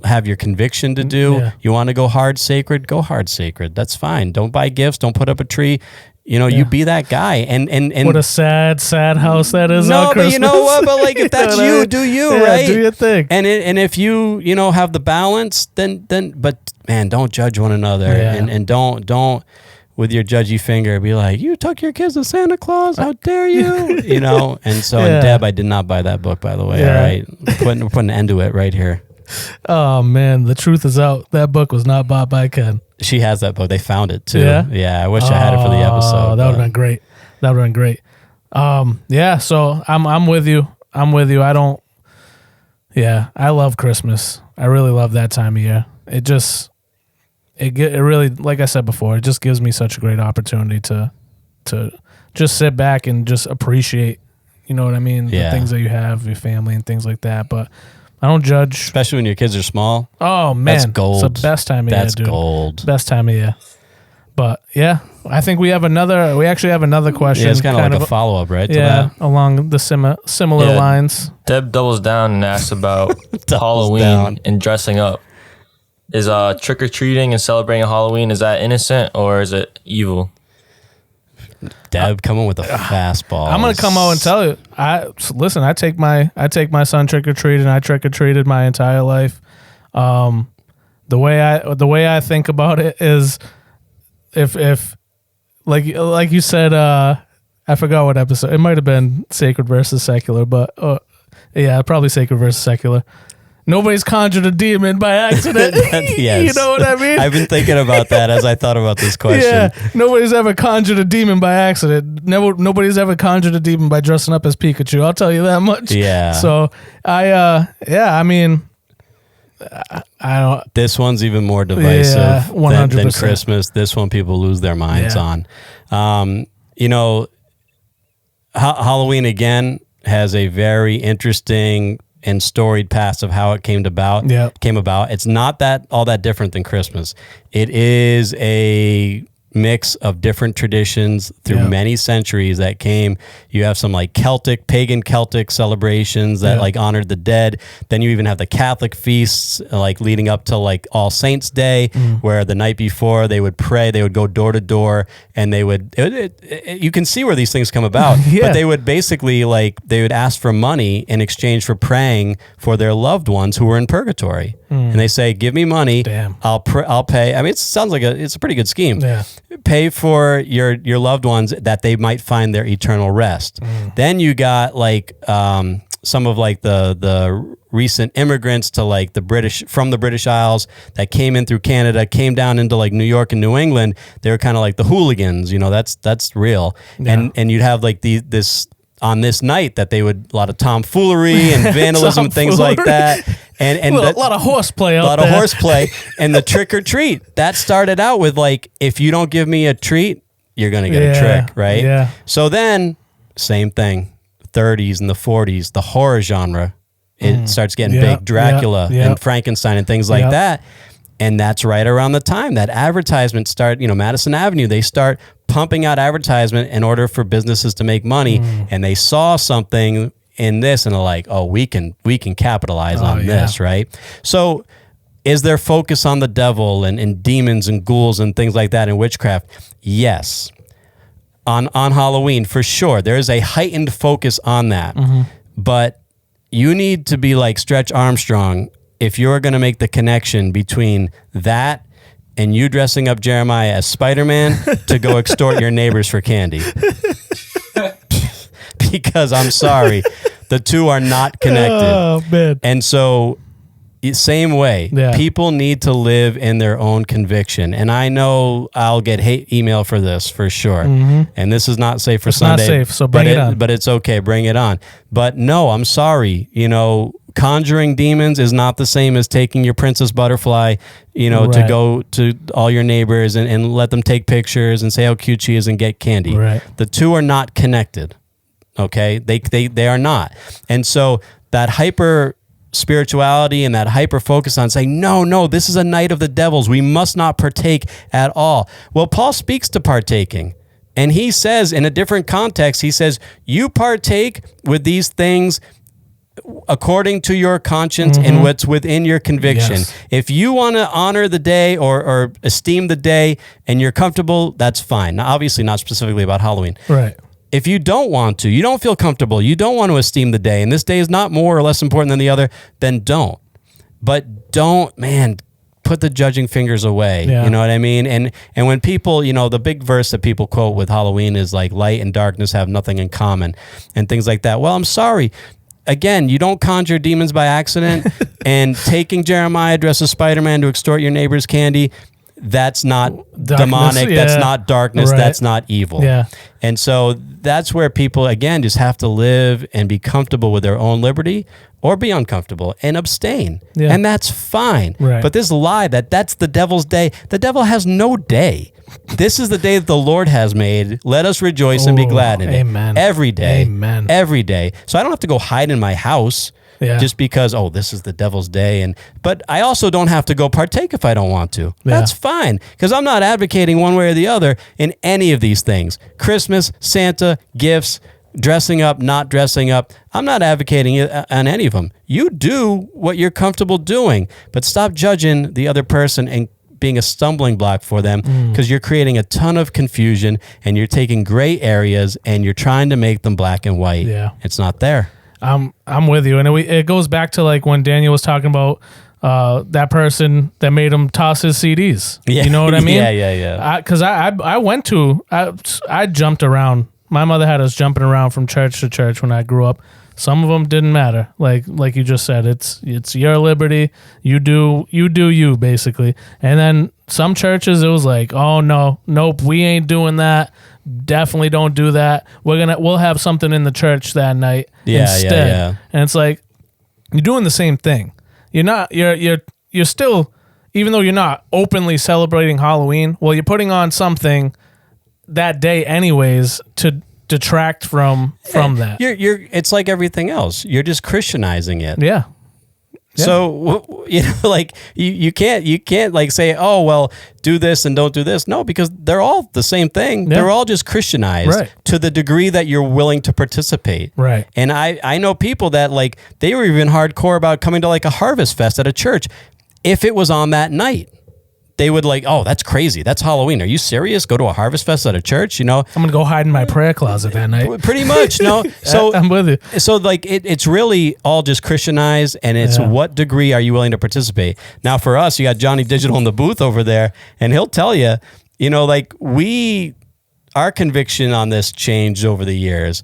have your conviction to do. Yeah. You want to go hard sacred, go hard sacred. That's fine. Don't buy gifts. Don't put up a tree. You be that guy. And what a sad house that is. No, on Christmas. But you know what? But like, if that's you, do you, right? Do your thing. And if you have the balance, then but man, don't judge one another, and don't with your judgy finger be like, you took your kids to Santa Claus, how dare you? And so and Deb, I did not buy that book, by the way. All right, we're putting an end to it right here. Oh man, the truth is out. That book was not bought by Ken. She has that book. They found it too. Yeah, I wish I had it for the episode. That would have been great. So I'm with you. I love Christmas. I really love that time of year. It really, like I said before, it just gives me such a great opportunity to just sit back and just appreciate, you know what I mean? The things that you have, your family and things like that. But I don't judge. Especially when your kids are small. Oh, man. That's gold. It's the best time of year, dude. That's gold. Best time of year. But, I think we actually have another question. Yeah, it's kind of like a follow-up, right? To that? Along the similar lines. Deb doubles down and asks about Halloween and dressing up. Is trick-or-treating and celebrating Halloween, is that innocent or is it evil? Deb coming with a fastball. I'm gonna come out and tell you. I take my son trick or treating. I trick or treated my entire life. The way I think about it is, if like you said, I forgot what episode. It might have been sacred versus secular, but probably sacred versus secular. Nobody's conjured a demon by accident. Yes. You know what I mean? I've been thinking about that as I thought about this question. Yeah, nobody's ever conjured a demon by accident. Nobody's ever conjured a demon by dressing up as Pikachu. I'll tell you that much. Yeah. So I don't. This one's even more divisive than Christmas. This one people lose their minds on. Halloween again has a very interesting and storied past of how it came about. It's not all that different than Christmas. It is a mix of different traditions through many centuries that came. You have some like pagan Celtic celebrations that like honored the dead. Then you even have the Catholic feasts like leading up to like All Saints Day, where the night before they would pray, they would go door to door, and they would, you can see where these things come about, but they would basically they would ask for money in exchange for praying for their loved ones who were in purgatory. And they say, give me money. Damn. I'll pay. I mean, it sounds like it's a pretty good scheme. Yeah. Pay for your loved ones that they might find their eternal rest. Then you got like some of like the recent immigrants to like from the British Isles that came in through Canada, came down into like New York and New England. They were kind of like the hooligans, that's real. Yeah. And you'd have like this on this night that they would, a lot of tomfoolery and vandalism and things like that. And a lot of horseplay out there. A lot of horseplay. And the trick or treat, that started out with like, if you don't give me a treat, you're going to get a trick, right? Yeah. So then, same thing, 30s and the 40s, the horror genre, it starts getting big. Dracula and Frankenstein and things like that. And that's right around the time that advertisements start, Madison Avenue, they start pumping out advertisement in order for businesses to make money. And they saw something in this and are like, oh, we can capitalize on this, right? So is there focus on the devil and demons and ghouls and things like that in witchcraft? Yes. On Halloween, for sure. There is a heightened focus on that. But you need to be like Stretch Armstrong if you're going to make the connection between that and you dressing up Jeremiah as Spider-Man to go extort your neighbors for candy. Because I'm sorry, the two are not connected. Oh, man. And so, same way, people need to live in their own conviction. And I know I'll get hate email for this, for sure. And this is not safe for Sunday. It's not safe, so bring it on. But it's okay, bring it on. But no, I'm sorry, conjuring demons is not the same as taking your princess butterfly, to go to all your neighbors and let them take pictures and say how cute she is and get candy. Right. The two are not connected. Okay? They are not. And so that hyper spirituality and that hyper focus on saying, no, this is a night of the devils. We must not partake at all. Well, Paul speaks to partaking. And he says in a different context, he says, you partake with these things according to your conscience and what's within your conviction. Yes. If you want to honor the day or esteem the day and you're comfortable, that's fine. Now, obviously not specifically about Halloween. Right. If you don't want to, you don't feel comfortable, you don't want to esteem the day, and this day is not more or less important than the other, then don't. But don't, put the judging fingers away. Yeah. You know what I mean? And when people, the big verse that people quote with Halloween is like light and darkness have nothing in common and things like that. Well, I'm sorry. Again, you don't conjure demons by accident, and taking Jeremiah dressed as Spider-Man to extort your neighbor's candy, that's not demonic, that's not darkness, that's not evil. Yeah. And so that's where people, again, just have to live and be comfortable with their own liberty or be uncomfortable and abstain. Yeah. And that's fine. Right. But this lie that's the devil's day, the devil has no day. This is the day that the Lord has made. Let us rejoice and be glad in it. Every day. Amen. Every day. So I don't have to go hide in my house just because, this is the devil's day. But I also don't have to go partake if I don't want to. Yeah. That's fine, because I'm not advocating one way or the other in any of these things. Christmas, Santa, gifts, dressing up, not dressing up. I'm not advocating on any of them. You do what you're comfortable doing, but stop judging the other person and being a stumbling block for them, because you're creating a ton of confusion and you're taking gray areas and you're trying to make them black and white. Yeah. It's not there. I'm with you. And it goes back to like when Daniel was talking about that person that made him toss his CDs. Yeah. You know what I mean? Yeah. Because I jumped around. My mother had us jumping around from church to church when I grew up. Some of them didn't matter. Like you just said, it's your liberty. You do you, basically. And then some churches, it was like, oh no, nope, we ain't doing that. Definitely don't do that. We'll have something in the church that night instead. Yeah. And it's like, you're doing the same thing. You're still, even though you're not openly celebrating Halloween, well, you're putting on something that day anyways to detract from that. It's like everything else. You're just Christianizing it. Yeah. Yeah. So, like you can't like say, oh, well, do this and don't do this. No, because they're all the same thing. Yeah. They're all just Christianized Right. to the degree that you're willing to participate. Right. And I know people that like, they were even hardcore about coming to like a harvest fest at a church. If it was on that night, they would like, oh, that's crazy. That's Halloween. Are you serious? Go to a harvest fest at a church, I'm going to go hide in my prayer closet that night. Pretty much, no. So I'm with you. So like it's really all just Christianized, and it's what degree are you willing to participate? Now for us, you got Johnny Digital in the booth over there, and he'll tell you, like our conviction on this changed over the years.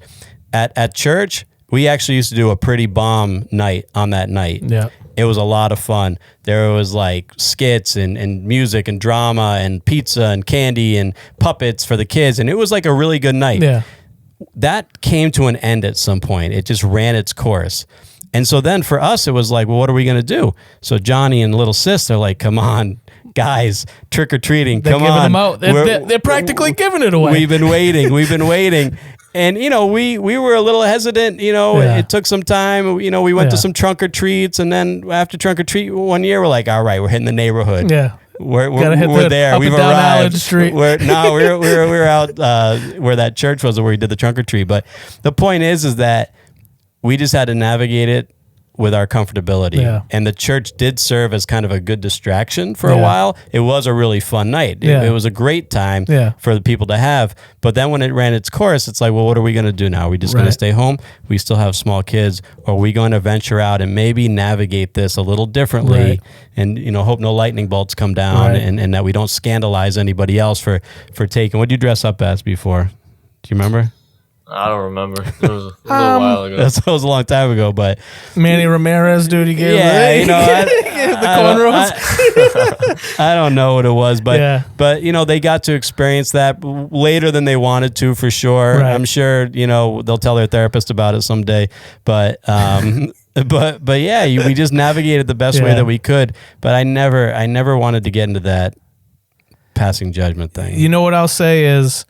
At church, we actually used to do a pretty bomb night on that night. Yeah. It was a lot of fun. There was like skits and music and drama and pizza and candy and puppets for the kids. And it was like a really good night. Yeah. That came to an end at some point. It just ran its course. And so then for us, it was like, well, what are we going to do? So Johnny and little sis, they're like, come on, guys, trick or treating. They're Come giving on. them out. They're practically giving it away. We've been waiting. And, we were a little hesitant, It took some time. We went to some trunk or treats. And then after trunk or treat one year, we're like, all right, we're hitting the neighborhood. Yeah. We're the there. up We've and down Allen arrived. Street. We're out where that church was, where we did the trunk or treat. But the point is that we just had to navigate it with our comfortability. Yeah. And the church did serve as kind of a good distraction for a while. It was a really fun night. It was a great time for the people to have. But then when it ran its course, it's like, well, what are we going to do now? Are we just going to stay home? We still have small kids. Or are we going to venture out and maybe navigate this a little differently and, hope no lightning bolts come down and that we don't scandalize anybody else for taking. What did you dress up as before? Do you remember? I don't remember. It was a little while ago. That was a long time ago, but Manny Ramirez, dude, he gave the cornrows. I don't know what it was, but they got to experience that later than they wanted to, for sure. Right. I'm sure they'll tell their therapist about it someday, but we just navigated the best way that we could. But I never wanted to get into that passing judgment thing. You know what I'll say is,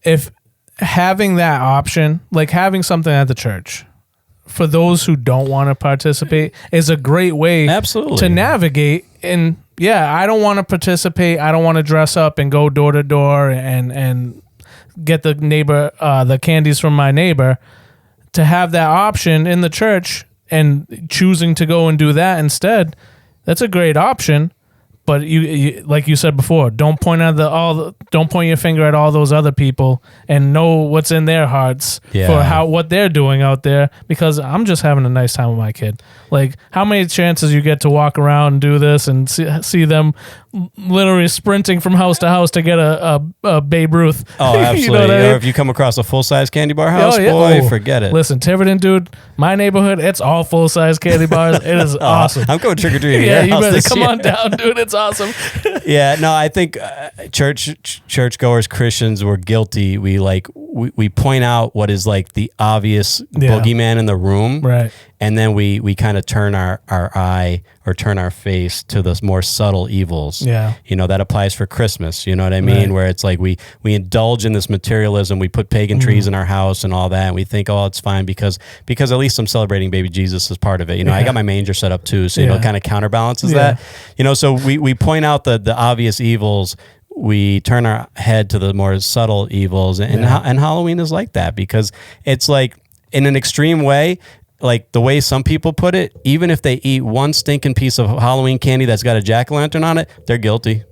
if having that option, like having something at the church for those who don't want to participate, is a great way to navigate. And I don't want to participate. I don't want to dress up and go door to door and get the candies from my neighbor. To have that option in the church and choosing to go and do that instead, that's a great option. But you like you said before, don't point your finger at all those other people, and know what's in their hearts for what they're doing out there. Because I'm just having a nice time with my kid. Like, how many chances you get to walk around and do this and see them literally sprinting from house to house to get a Babe Ruth? Oh, absolutely. You know what I mean? Or if you come across a full-size candy bar house, forget it. Listen, Tiverton, dude, my neighborhood, it's all full-size candy bars. It is awesome. I'm going trick-or-treating. Yeah, you better come on down, dude. It's awesome. I think churchgoers, Christians, were guilty. We point out what is like the obvious boogeyman in the room, right? And then we kind of turn our eye or turn our face to the more subtle evils. Yeah. That applies for Christmas. You know what I mean? Right. Where it's like we indulge in this materialism. We put pagan trees in our house and all that. And we think, oh, it's fine because at least I'm celebrating baby Jesus as part of it. I got my manger set up too. So, it kind of counterbalances that. So we point out the obvious evils. We turn our head to the more subtle evils. And Halloween is like that, because it's like, in an extreme way, like the way some people put it, even if they eat one stinking piece of Halloween candy that's got a jack-o'-lantern on it, they're guilty.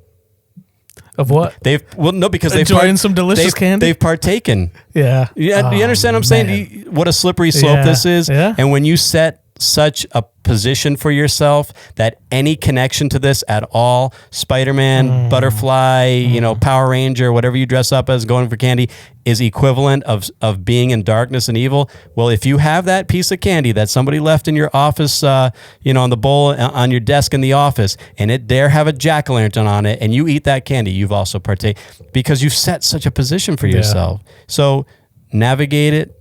Of what? Because they've enjoying some delicious candy. They've partaken. Yeah. Do you understand what I'm saying? What a slippery slope this is. Yeah. And when you set such a position for yourself that any connection to this at all, Spider-Man, Butterfly, Power Ranger, whatever you dress up as going for candy, is equivalent of being in darkness and evil. Well, if you have that piece of candy that somebody left in your office, on the bowl on your desk in the office, and it dare have a jack-o'-lantern on it, and you eat that candy, you've also partake, because you've set such a position for yourself. So navigate it.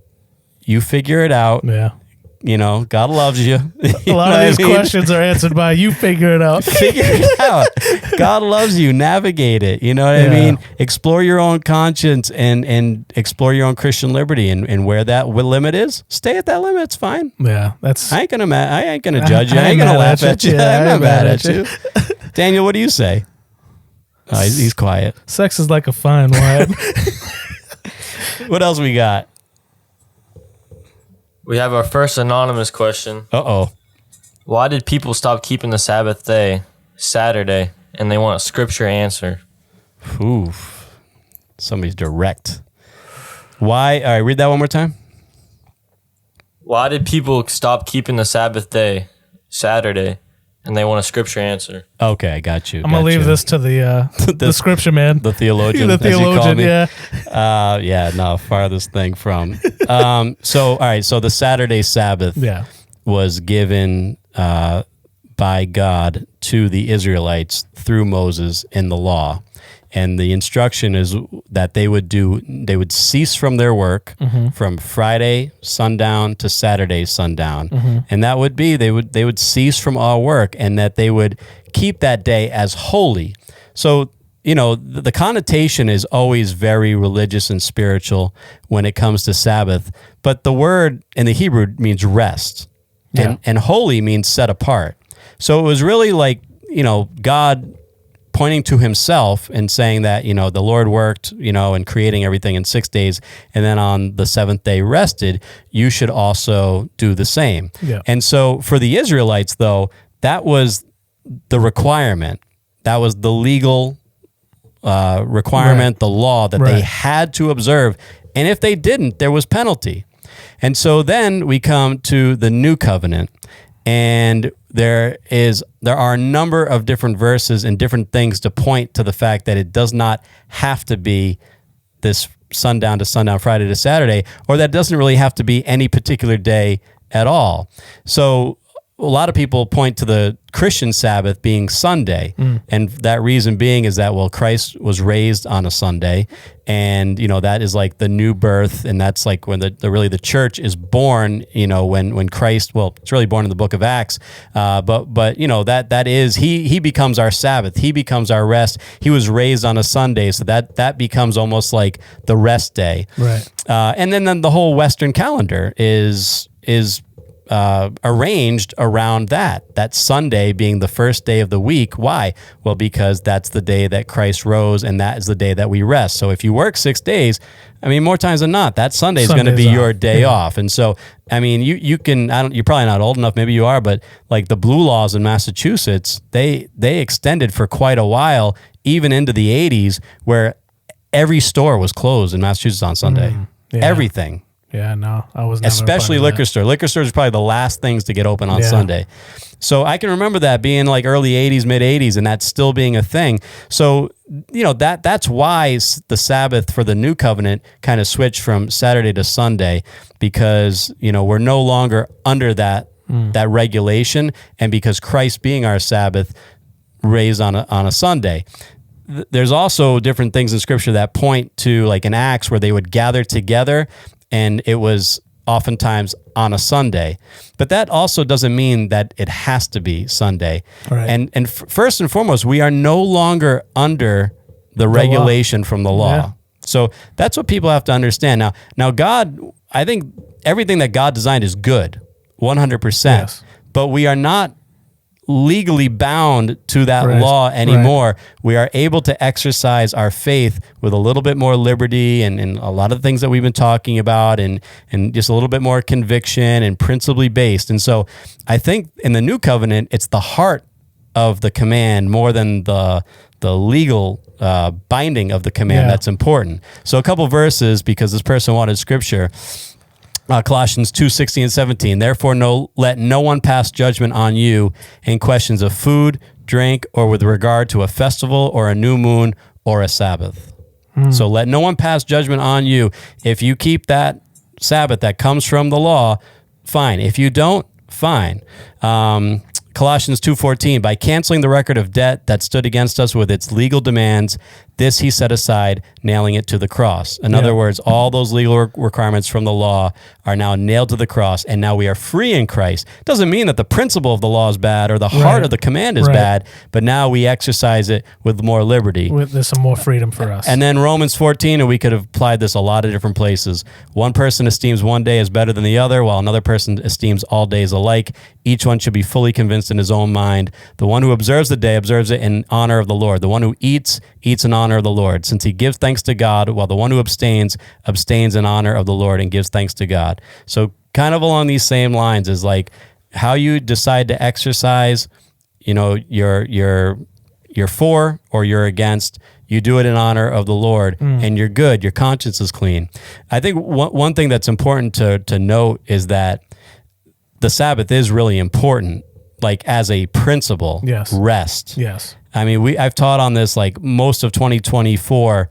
You figure it out. Yeah. God loves you. A lot of these questions are answered by you figure it out. Figure it out. God loves you. Navigate it. You know what I mean? Explore your own conscience and explore your own Christian liberty, and where that limit is, stay at that limit. It's fine. Yeah, that's. I ain't gonna judge you. I ain't gonna laugh at you. I'm not mad at you. Daniel, what do you say? He's quiet. Sex is like a fine wine. What else we got? We have our first anonymous question. Uh-oh. Why did people stop keeping the Sabbath day, Saturday, and they want a scripture answer? Ooh. Somebody's direct. Why? All right, read that one more time. Why did people stop keeping the Sabbath day, Saturday, and they want a scripture answer? Okay, I got you. I'm going to leave this to the scripture man. The theologian. The theologian, Farthest thing from. So the Saturday Sabbath was given by God to the Israelites through Moses in the law. And the instruction is that they would cease from their work from Friday sundown to Saturday sundown. And that would be, they would cease from all work, and that they would keep that day as holy. So, the connotation is always very religious and spiritual when it comes to Sabbath, but the word in the Hebrew means rest, and holy means set apart. So it was really like, God pointing to himself and saying that, the Lord worked, in creating everything in 6 days, and then on the seventh day rested. You should also do the same. Yeah. And so for the Israelites, though, that was the requirement. That was the legal requirement, the law that they had to observe. And if they didn't, there was penalty. And so then we come to the new covenant, and there are a number of different verses and different things to point to the fact that it does not have to be this sundown to sundown, Friday to Saturday, or that doesn't really have to be any particular day at all. So a lot of people point to the Christian Sabbath being Sunday, and that reason being is that, Christ was raised on a Sunday, and that is like the new birth, and that's like when the church is born. When Christ, it's really born in the book of Acts, but that is he becomes our Sabbath, he becomes our rest. He was raised on a Sunday, so that becomes almost like the rest day, right? And then the whole Western calendar is arranged around that Sunday being the first day of the week. Why? Well, because that's the day that Christ rose, and that is the day that we rest. So if you work 6 days, more times than not, that Sunday is going to be your day off. And so, you can, you're probably not old enough, maybe you are, but like the blue laws in Massachusetts, they extended for quite a while, even into the 80s, where every store was closed in Massachusetts on Sunday. Everything. Yeah, no, I was never especially liquor store. Liquor stores are probably the last things to get open on Sunday. So I can remember that being like early 80s, mid 80s, and that still being a thing. So, that's why the Sabbath for the new covenant kind of switched from Saturday to Sunday, because, we're no longer under that regulation, and because Christ being our Sabbath raised on a Sunday. There's also different things in Scripture that point to, like in Acts, where they would gather together, and it was oftentimes on a Sunday. But that also doesn't mean that it has to be Sunday. Right. And first and foremost, we are no longer under the regulation from the law. Yeah. So that's what people have to understand. Now God, I think everything that God designed is good, 100%. Yes. But we are not legally bound to that law anymore. We are able to exercise our faith with a little bit more liberty and a lot of things that we've been talking about, and just a little bit more conviction and principally based. And so I think in the new covenant, it's the heart of the command more than the legal binding of the command that's important. So a couple verses, because this person wanted scripture. Colossians 2:16 and 17. Therefore, let no one pass judgment on you in questions of food, drink, or with regard to a festival or a new moon or a Sabbath. So let no one pass judgment on you. If you keep that Sabbath that comes from the law, fine. If you don't, fine. Colossians 2:14, by canceling the record of debt that stood against us with its legal demands, This he set aside, nailing it to the cross. In other words, all those legal requirements from the law are now nailed to the cross, and now we are free in Christ. Doesn't mean that the principle of the law is bad or the heart of the command is bad, but now we exercise it with more liberty. There's some more freedom for us. And then Romans 14, and we could have applied this a lot of different places. One person esteems one day as better than the other, while another person esteems all days alike. Each one should be fully convinced in his own mind. The one who observes the day observes it in honor of the Lord. The one who eats in honor of the Lord, since he gives thanks to God, while the one who abstains in honor of the Lord and gives thanks to God. So kind of along these same lines is like how you decide to exercise, you're for or you're against. You do it in honor of the Lord, and you're good. Your conscience is clean. I think one thing that's important to note is that the Sabbath is really important, like as a principle. Yes. Rest. Yes. I mean, I've taught on this like most of 2024.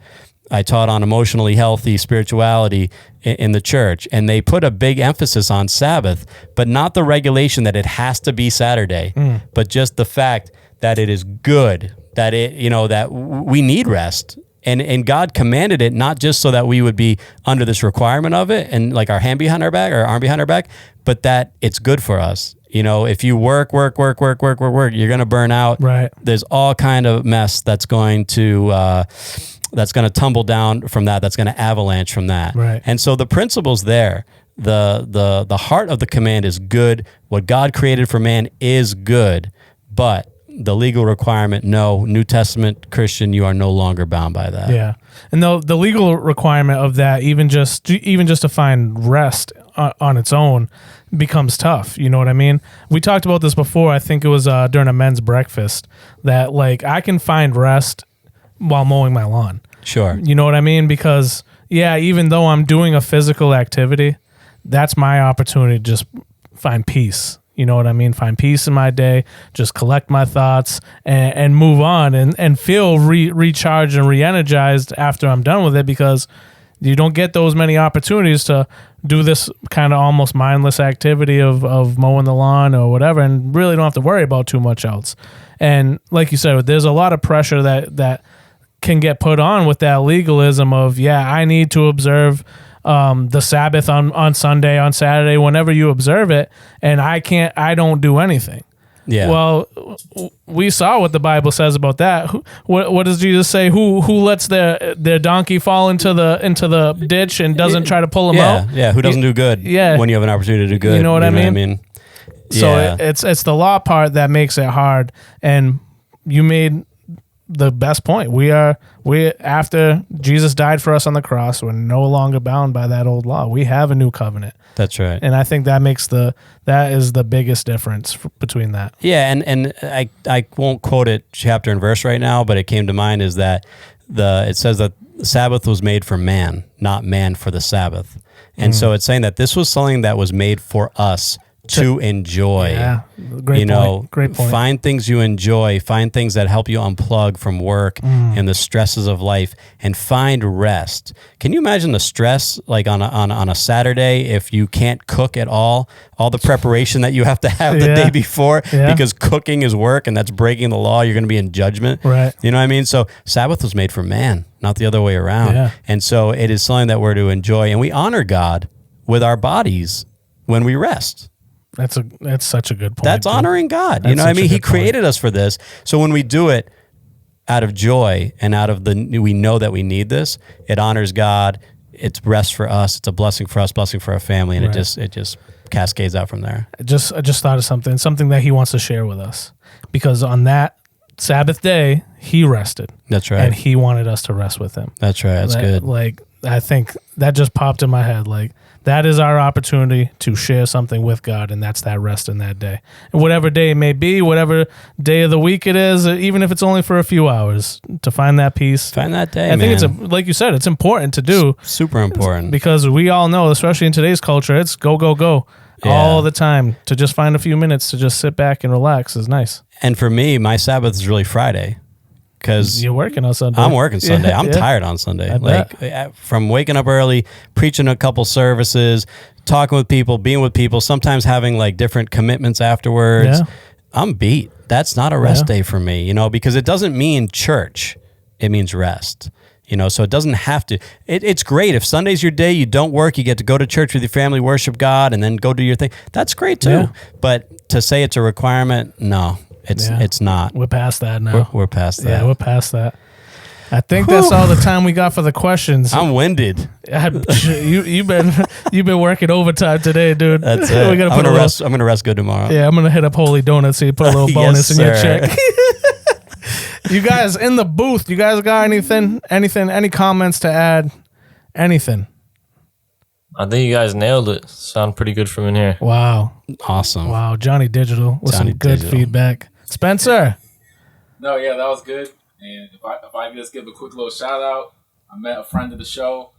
I taught on emotionally healthy spirituality in the church, and they put a big emphasis on Sabbath, but not the regulation that it has to be Saturday, but just the fact that it is good, that that we need rest. And God commanded it not just so that we would be under this requirement of it and like our hand behind our back or arm behind our back, but that it's good for us. If you work, you're going to burn out. Right. There's all kind of mess that's going to tumble down from that. That's going to avalanche from that. Right. And so the principle's there. The heart of the command is good. What God created for man is good, but the legal requirement, no. New Testament Christian, you are no longer bound by that. Yeah, and the legal requirement of that, even just to find rest on its own, becomes tough. You know what I mean? We talked about this before. I think it was during a men's breakfast that like I can find rest while mowing my lawn. Sure. You know what I mean? Because even though I'm doing a physical activity, that's my opportunity to just find peace. You know what I mean? Find peace in my day, just collect my thoughts and move on and feel recharged and re-energized after I'm done with it, because you don't get those many opportunities to do this kind of almost mindless activity of mowing the lawn or whatever, and really don't have to worry about too much else. And like you said, there's a lot of pressure that can get put on with that legalism of, I need to observe the Sabbath on Sunday, on Saturday, whenever you observe it, and I don't do anything. Yeah. Well, we saw what the Bible says about that. What does Jesus say? Who lets their donkey fall into the ditch and doesn't try to pull him out? Yeah. Who doesn't do good? Yeah. When you have an opportunity to do good. You know what I mean? Yeah. So it's the law part that makes it hard. And you made the best point. We after Jesus died for us on the cross, we're no longer bound by that old law. We have a new covenant. That's right. And I think that is the biggest difference between that. Yeah, and I won't quote it chapter and verse right now, but it came to mind is that it says that the Sabbath was made for man, not man for the Sabbath. And so it's saying that this was something that was made for us to enjoy. Yeah, great point. Great point. Find things you enjoy, find things that help you unplug from work and the stresses of life, and find rest. Can you imagine the stress like on a Saturday if you can't cook at all the preparation that you have to have the day before because cooking is work and that's breaking the law, you're going to be in judgment. Right. You know what I mean? So Sabbath was made for man, not the other way around. Yeah. And so it is something that we're to enjoy, and we honor God with our bodies when we rest. That's such a good point. That's honoring God. You know what I mean? He created us for this. So when we do it out of joy and out of we know that we need this, it honors God. It's rest for us. It's a blessing for us, blessing for our family. And it just cascades out from there. I just thought of something that he wants to share with us, because on that Sabbath day, he rested. That's right. And he wanted us to rest with him. That's right. That's good. Like, I think that just popped in my head. Like, that is our opportunity to share something with God, and that's that rest in that day. And whatever day it may be, whatever day of the week it is, even if it's only for a few hours, to find that peace. Find that day, I think it's, like you said, it's important to do. Super important. Because we all know, especially in today's culture, it's go, go, go all the time. To just find a few minutes to just sit back and relax is nice. And for me, my Sabbath is really Friday. Because you're working on Sunday. I'm working Sunday. I'm tired on Sunday. Like from waking up early, preaching a couple services, talking with people, being with people, sometimes having like different commitments afterwards. Yeah. I'm beat. That's not a rest day for me, because it doesn't mean church. it means rest. So it doesn't have to. It's great. If Sunday's your day, you don't work, you get to go to church with your family, worship God, and then go do your thing. That's great too. Yeah. But to say it's a requirement, no, it's not. We're past that now. We're past that. Yeah, we're past that. I think that's all the time we got for the questions. I'm winded. You've been working overtime today, dude. That's it. We gotta I'm gonna rest good tomorrow. Yeah, I'm gonna hit up Holy Donuts so you put a little bonus in your check. You guys in the booth, you guys got anything, any comments to add? Anything? I think you guys nailed it. Sound pretty good from in here. Wow. Awesome. Wow, Johnny Digital with some good feedback. Spencer. No, yeah, that was good. And if I just give a quick little shout out, I met a friend of the show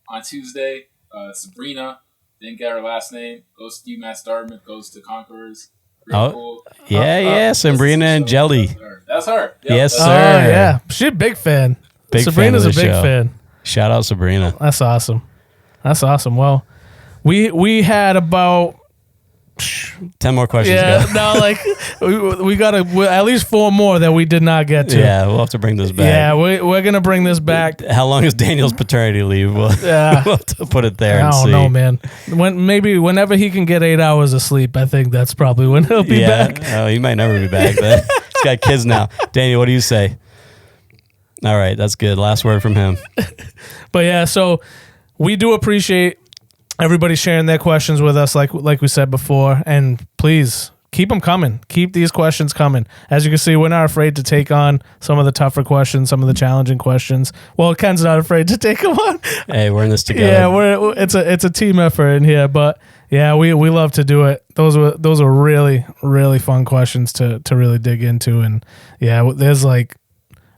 on Tuesday, Sabrina. Didn't get her last name. Goes to UMass Dartmouth. Goes to Conquerors. Real cool. Yeah, Sabrina and Jelly. That's her. Yep, Yes, sir. Oh, yeah. She's a big fan. Sabrina's a big fan. Shout out Sabrina. That's awesome. Well, we had about 10 more questions. Yeah, no, we got at least 4 more that we did not get to. Yeah, we'll have to bring this back. Yeah, we're gonna bring this back. How long is Daniel's paternity leave? We'll have to put it there. I don't know, man. Whenever he can get 8 hours of sleep, I think that's probably when he'll be back. Oh, he might never be back. But he's got kids now. Daniel, what do you say? All right, that's good. Last word from him. But yeah, so we do appreciate everybody sharing their questions with us, like we said before, and please keep them coming. Keep these questions coming. As you can see, we're not afraid to take on some of the tougher questions, some of the challenging questions. Well, Ken's not afraid to take them on. Hey, we're in this together. Yeah, it's a team effort in here, but yeah, we love to do it. Those were really, really fun questions to really dig into, and yeah, there's like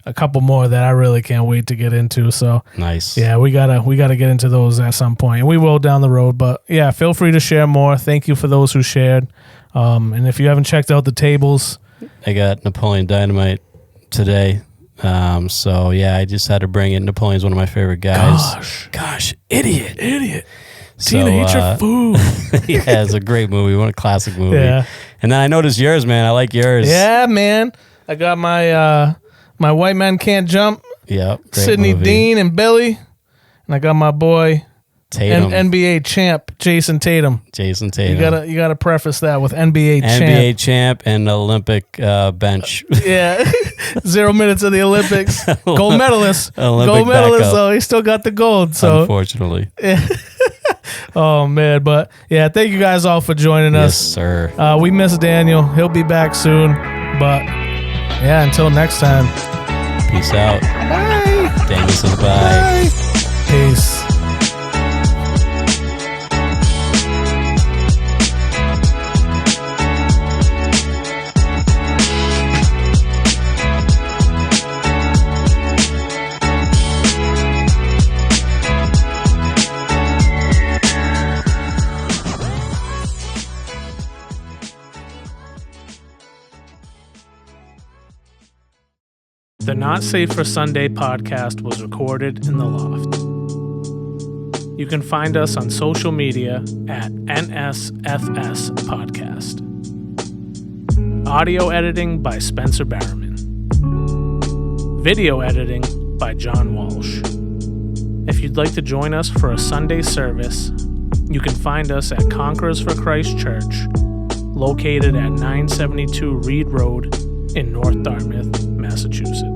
a couple more that I really can't wait to get into. So nice. Yeah, we gotta get into those at some point, and we will down the road. But yeah, feel free to share more. Thank you for those who shared. And if you haven't checked out the tables, I got Napoleon Dynamite today. So yeah, I just had to bring it. Napoleon's one of my favorite guys. Gosh, idiot. Tina, eat your food. Yeah, it's a great movie. What a classic movie. Yeah. And then I noticed yours, man. I like yours. Yeah, man. I got my my White Men Can't Jump. Yep. Sidney movie. Dean and Billy. And I got my boy Tatum. NBA champ Jason Tatum. You gotta preface that with NBA champ and Olympic bench. Yeah. 0 minutes of the Olympics. Gold medalist. Olympic gold medalist, backup. though. He still got the gold. So unfortunately. Yeah. Oh man, but yeah, thank you guys all for joining us. Yes, sir. We miss Daniel. He'll be back soon. But yeah, until next time. Peace out. Bye. Daniel says bye. Peace. The Not Safe for Sunday podcast was recorded in the loft. You can find us on social media at NSFS Podcast. Audio editing by Spencer Barrowman. Video editing by John Walsh. If you'd like to join us for a Sunday service, you can find us at Conquerors for Christ Church, located at 972 Reed Road in North Dartmouth, Massachusetts.